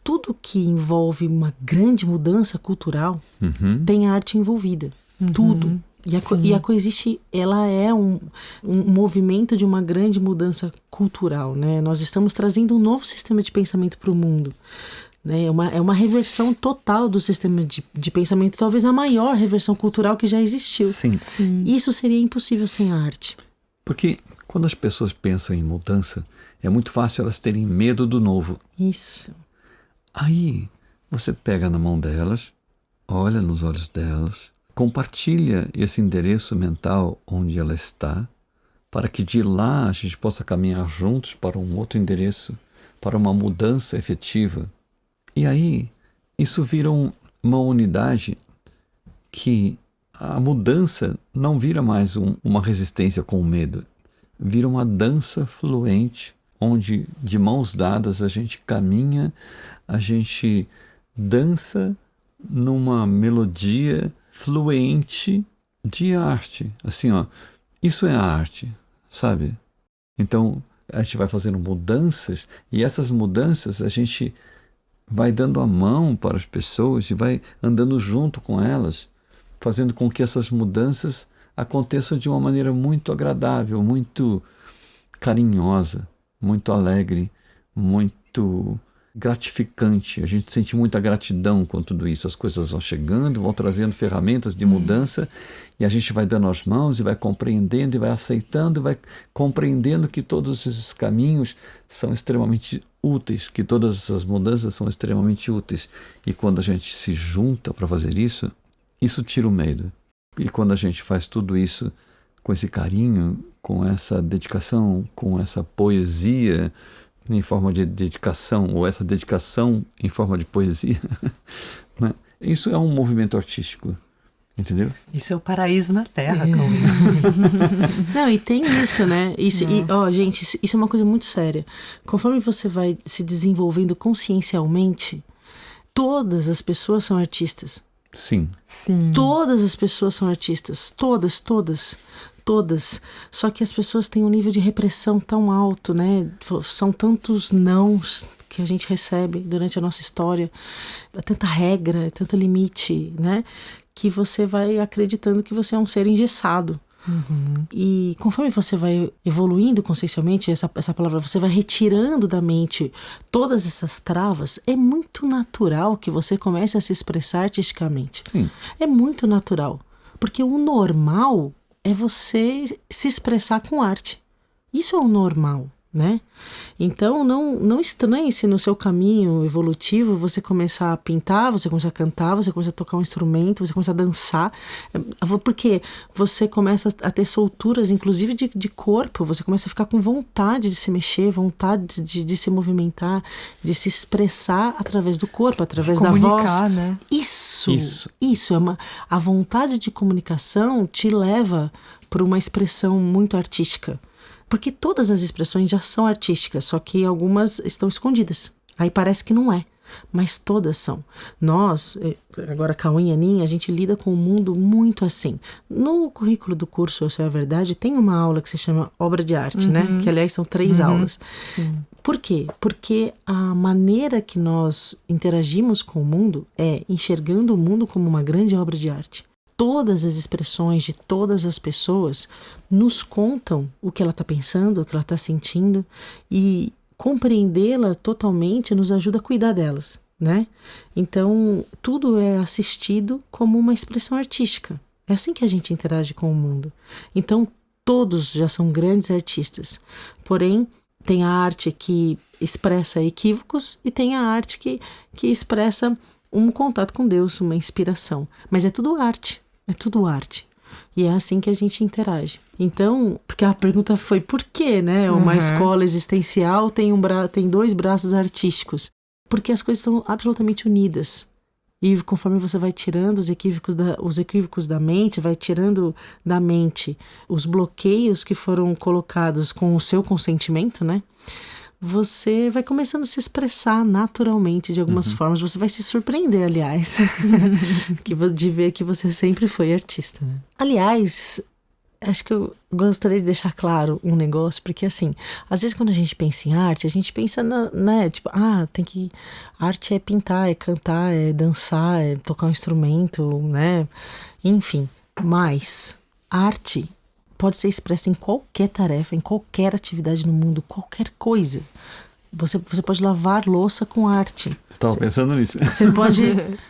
tudo que envolve uma grande mudança cultural tem arte envolvida. Tudo. E a Coexiste, ela é um movimento de uma grande mudança cultural, né? Nós estamos trazendo um novo sistema de pensamento para o mundo. Né? É uma reversão total do sistema de pensamento, talvez a maior reversão cultural que já existiu. Sim. Isso seria impossível sem a arte. Porque quando as pessoas pensam em mudança, é muito fácil elas terem medo do novo. Isso. Aí você pega na mão delas, olha nos olhos delas, compartilha esse endereço mental onde ela está, para que de lá a gente possa caminhar juntos para um outro endereço, para uma mudança efetiva. E aí, isso vira uma unidade que a mudança não vira mais uma resistência com o medo. Vira uma dança fluente, onde de mãos dadas a gente caminha, a gente dança numa melodia fluente de arte. Assim, ó, isso é a arte, sabe? Então, a gente vai fazendo mudanças, e essas mudanças a gente vai dando a mão para as pessoas e vai andando junto com elas, fazendo com que essas mudanças aconteçam de uma maneira muito agradável, muito carinhosa, muito alegre, muito gratificante. A gente sente muita gratidão com tudo isso. As coisas vão chegando, vão trazendo ferramentas de mudança, e a gente vai dando as mãos e vai compreendendo e vai aceitando e vai compreendendo que todos esses caminhos são extremamente úteis, que todas essas mudanças são extremamente úteis. E quando a gente se junta para fazer isso, isso tira o medo. E quando a gente faz tudo isso com esse carinho, com essa dedicação, com essa poesia em forma de dedicação, ou essa dedicação em forma de poesia, né? Isso é um movimento artístico, entendeu? Isso é o paraíso na Terra, Cauê. Não, e tem isso, né? Isso, gente, isso é uma coisa muito séria. Conforme você vai se desenvolvendo consciencialmente, todas as pessoas são artistas. Sim. Sim. Todas as pessoas são artistas. Todas. Só que as pessoas têm um nível de repressão tão alto, né? São tantos nãos que a gente recebe durante a nossa história, tanta regra, tanto limite, né? Que você vai acreditando que você é um ser engessado. E conforme você vai evoluindo consciencialmente, essa palavra, você vai retirando da mente todas essas travas, é muito natural que você comece a se expressar artisticamente. Sim. É muito natural. Porque o normal é você se expressar com arte. Isso é o normal, né? Então, não estranhe se no seu caminho evolutivo você começar a pintar, você começar a cantar, você começar a tocar um instrumento, você começar a dançar, porque você começa a ter solturas, inclusive de corpo, você começa a ficar com vontade de se mexer, vontade de se movimentar, de se expressar através do corpo, através da voz. Né? Isso é a vontade de comunicação te leva para uma expressão muito artística. Porque todas as expressões já são artísticas, só que algumas estão escondidas. Aí parece que não é, mas todas são. Nós, agora Cauê e Anin, a gente lida com o mundo muito assim. No currículo do curso Essa é a Verdade, tem uma aula que se chama Obra de Arte, né? Que, aliás, são 3 aulas. Sim. Por quê? Porque a maneira que nós interagimos com o mundo é enxergando o mundo como uma grande obra de arte. Todas as expressões de todas as pessoas nos contam o que ela está pensando, o que ela está sentindo, e compreendê-la totalmente nos ajuda a cuidar delas, né? Então, tudo é assistido como uma expressão artística. É assim que a gente interage com o mundo. Então, todos já são grandes artistas. Porém, tem a arte que expressa equívocos e tem a arte que expressa um contato com Deus, uma inspiração. Mas é tudo arte. É tudo arte. E é assim que a gente interage. Então, porque a pergunta foi por que, né? Uma escola existencial tem 2 braços artísticos. Porque as coisas estão absolutamente unidas. E conforme você vai tirando os equívocos da mente, vai tirando da mente os bloqueios que foram colocados com o seu consentimento, né? Você vai começando a se expressar naturalmente de algumas formas. Você vai se surpreender, aliás, de ver que você sempre foi artista, né? Aliás, acho que eu gostaria de deixar claro um negócio, porque assim, às vezes quando a gente pensa em arte, a gente pensa né, tipo, arte é pintar, é cantar, é dançar, é tocar um instrumento, né? Enfim, mas arte pode ser expressa em qualquer tarefa, em qualquer atividade no mundo, qualquer coisa. Você pode lavar louça com arte. Estava pensando nisso. Você pode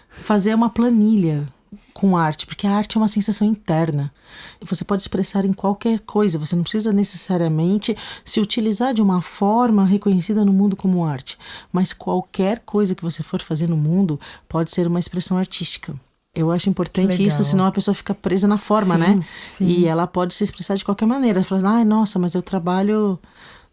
fazer uma planilha com arte, porque a arte é uma sensação interna. Você pode expressar em qualquer coisa, você não precisa necessariamente se utilizar de uma forma reconhecida no mundo como arte, mas qualquer coisa que você for fazer no mundo pode ser uma expressão artística. Eu acho importante isso, senão a pessoa fica presa na forma, né? Sim. E ela pode se expressar de qualquer maneira. Ela fala, nossa, mas eu trabalho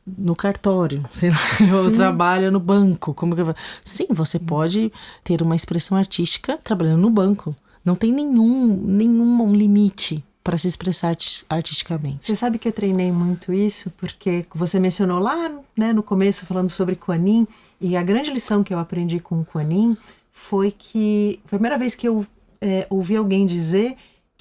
no cartório, sei lá, eu trabalho no banco. Como que eu... Sim, você pode ter uma expressão artística trabalhando no banco. Não tem nenhum limite para se expressar artisticamente. Você sabe que eu treinei muito isso, porque você mencionou lá, né, no começo, falando sobre Kuan Yin, e a grande lição que eu aprendi com o Kuan Yin foi que foi a primeira vez que eu ouvi alguém dizer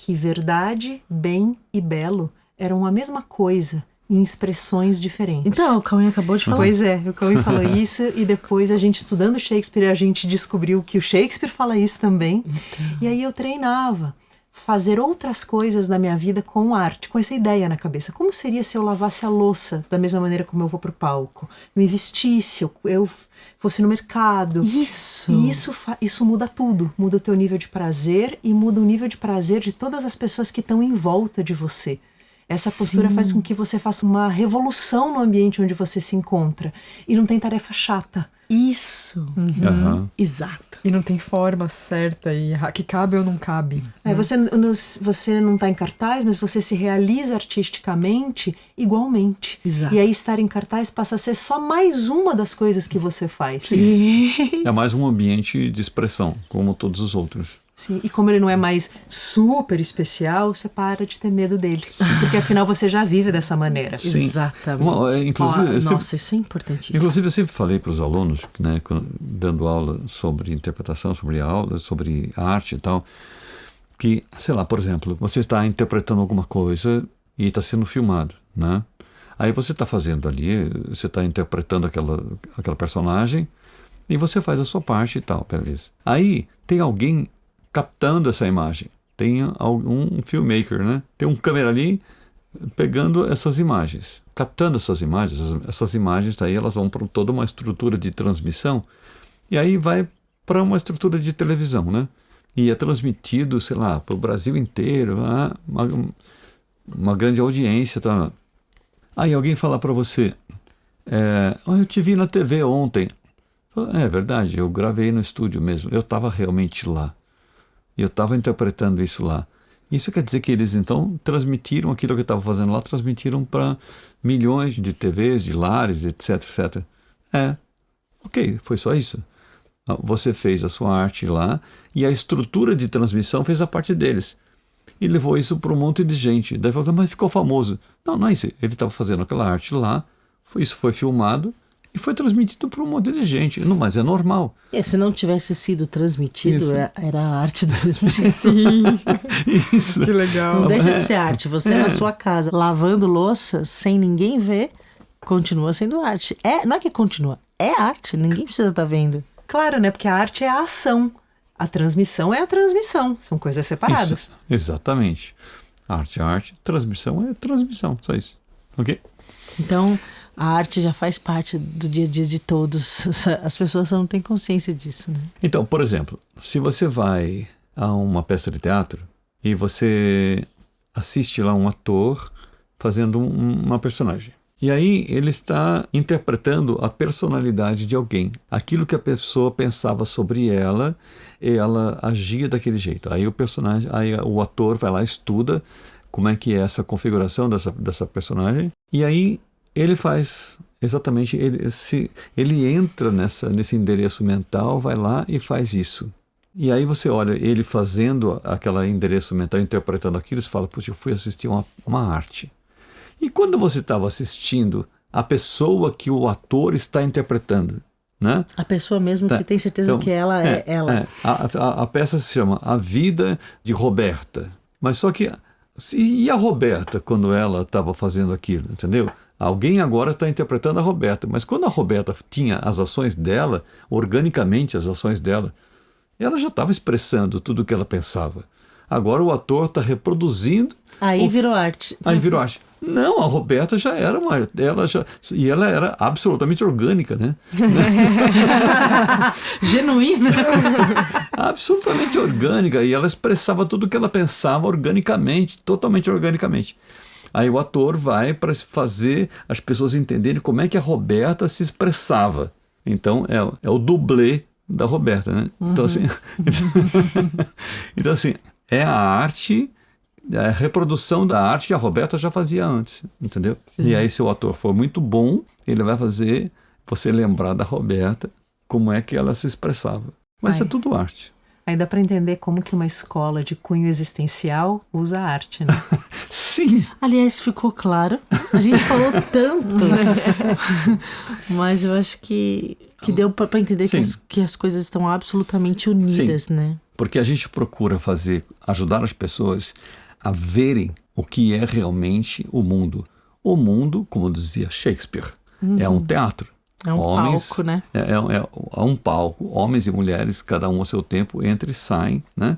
que verdade, bem e belo eram a mesma coisa, em expressões diferentes. Então, o Cauê acabou de falar. Pois é, o Cauê falou isso e depois a gente estudando Shakespeare, a gente descobriu que o Shakespeare fala isso também. Então. E aí eu treinava fazer outras coisas na minha vida com arte, com essa ideia na cabeça. Como seria se eu lavasse a louça da mesma maneira como eu vou pro palco? Me vestisse, eu fosse no mercado. Isso! E isso muda tudo. Muda o teu nível de prazer e muda o nível de prazer de todas as pessoas que estão em volta de você. Essa postura faz com que você faça uma revolução no ambiente onde você se encontra. E não tem tarefa chata. Isso! Aham. Exato. E não tem forma certa e que cabe ou não cabe. Você não está em cartaz, mas você se realiza artisticamente igualmente. Exato. E aí estar em cartaz passa a ser só mais uma das coisas que você faz. É mais um ambiente de expressão, como todos os outros. Sim, e como ele não é mais super especial, você para de ter medo dele. Porque afinal você já vive dessa maneira. Sim. Exatamente. Inclusive, Nossa, isso é importantíssimo. Inclusive, eu sempre falei para os alunos, né, dando aula sobre interpretação, sobre arte e tal, que, sei lá, por exemplo, você está interpretando alguma coisa e está sendo filmado, né? Aí você está fazendo ali, você está interpretando aquela personagem e você faz a sua parte e tal, beleza. Aí tem alguém captando essa imagem. Tem um filmmaker, né? Tem um câmera ali pegando essas imagens, captando essas imagens aí elas vão para toda uma estrutura de transmissão e aí vai para uma estrutura de televisão, né? E é transmitido, sei lá, para o Brasil inteiro, uma grande audiência, tá? Aí alguém fala para você, eu te vi na TV ontem. É verdade, eu gravei no estúdio mesmo, eu estava realmente lá. Eu estava interpretando isso lá. Isso quer dizer que eles, então, transmitiram aquilo que eu estava fazendo lá, transmitiram para milhões de TVs, de lares, etc, etc. Ok, foi só isso. Você fez a sua arte lá e a estrutura de transmissão fez a parte deles. E levou isso para um monte de gente. Daí falou, mas ficou famoso. Não é isso. Ele estava fazendo aquela arte lá, isso foi filmado, e foi transmitido para um monte de gente. Não, mas é normal. Se não tivesse sido transmitido, era a arte do mesmo jeito. Sim. Isso. Que legal. Não deixa de ser arte. Você na sua casa, lavando louça, sem ninguém ver, continua sendo arte. Não é que continua, é arte. Ninguém precisa estar vendo. Claro, né? Porque a arte é a ação. A transmissão é a transmissão. São coisas separadas. Isso, exatamente. Arte é arte, transmissão é transmissão. Só isso. Ok? Então, a arte já faz parte do dia a dia de todos. As pessoas só não têm consciência disso, né? Então, por exemplo, se você vai a uma peça de teatro e você assiste lá um ator fazendo uma personagem. E aí ele está interpretando a personalidade de alguém. Aquilo que a pessoa pensava sobre ela, ela agia daquele jeito. Aí o ator vai lá, estuda como é que é essa configuração dessa personagem. E aí ele faz exatamente, ele entra nesse endereço mental, vai lá e faz isso. E aí você olha ele fazendo aquele endereço mental, interpretando aquilo, você fala, puxa, eu fui assistir uma arte. E quando você estava assistindo a pessoa que o ator está interpretando, né? A pessoa mesmo que tem certeza que ela é ela. A peça se chama A Vida de Roberta. Mas só que, e a Roberta quando ela estava fazendo aquilo, entendeu? Alguém agora está interpretando a Roberta, mas quando a Roberta tinha as ações dela, organicamente as ações dela, ela já estava expressando tudo o que ela pensava. Agora o ator está reproduzindo. Aí virou arte. Aí virou arte. Não, a Roberta já era e ela era absolutamente orgânica, né? Genuína. Absolutamente orgânica, e ela expressava tudo o que ela pensava organicamente, totalmente organicamente. Aí o ator vai para fazer as pessoas entenderem como é que a Roberta se expressava. Então é o dublê da Roberta, né? Então assim, é a arte, a reprodução da arte que a Roberta já fazia antes, entendeu? Sim. E aí se o ator for muito bom, ele vai fazer você lembrar da Roberta, como é que ela se expressava. Mas é tudo arte. Aí dá para entender como que uma escola de cunho existencial usa a arte, né? Sim! Aliás, ficou claro. A gente falou tanto. Mas eu acho que deu para entender que as coisas estão absolutamente unidas, né? Porque a gente procura ajudar as pessoas a verem o que é realmente o mundo. O mundo, como dizia Shakespeare, é um teatro. É um palco, né? É um palco. Homens e mulheres, cada um ao seu tempo, entram e saem, né?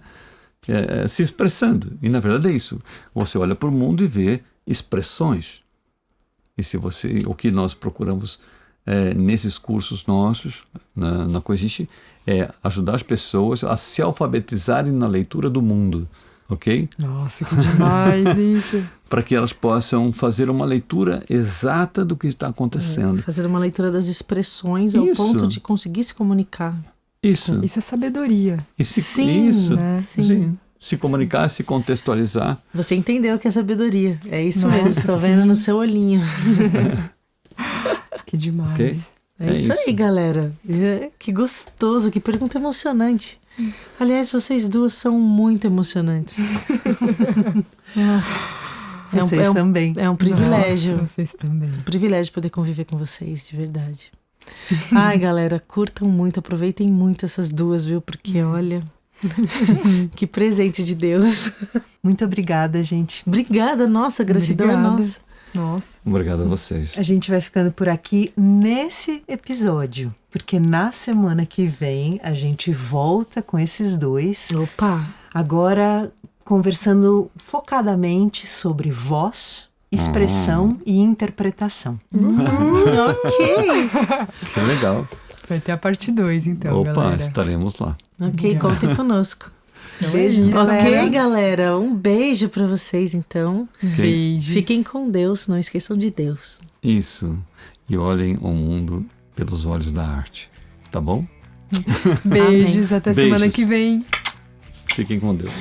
Se expressando. E na verdade é isso. Você olha para o mundo e vê expressões. E o que nós procuramos nesses cursos nossos, na Coexiste, é ajudar as pessoas a se alfabetizarem na leitura do mundo, ok? Nossa, que demais isso! Para que elas possam fazer uma leitura exata do que está acontecendo. Fazer uma leitura das expressões ao ponto de conseguir se comunicar. Isso. Isso é sabedoria. Sim, isso. né? Sim. Se comunicar, se contextualizar. Você entendeu o que é sabedoria. É isso Nossa, mesmo, estou sim. vendo no seu olhinho. Que demais. Okay? É isso aí, galera. Que gostoso, que pergunta emocionante. Aliás, vocês duas são muito emocionantes. Nossa. Vocês também. É um privilégio. Nossa, vocês também. Um privilégio poder conviver com vocês, de verdade. Ai, galera, curtam muito, aproveitem muito essas duas, viu? Porque, olha, que presente de Deus. Muito obrigada, gente. Obrigada, nossa, gratidão é nossa. Nossa. Obrigado a vocês. A gente vai ficando por aqui nesse episódio, porque na semana que vem a gente volta com esses dois. Opa! Agora conversando focadamente sobre voz, expressão e interpretação. Ok! Que legal. Vai ter a parte 2, então, Opa, galera. estaremos lá. Ok, contem conosco. Beijos, Ok, galera, um beijo pra vocês, então. Beijos. Fiquem com Deus, não esqueçam de Deus. Isso. E olhem o mundo pelos olhos da arte. Tá bom? Beijos, até semana Beijos. que vem. Fiquem com Deus.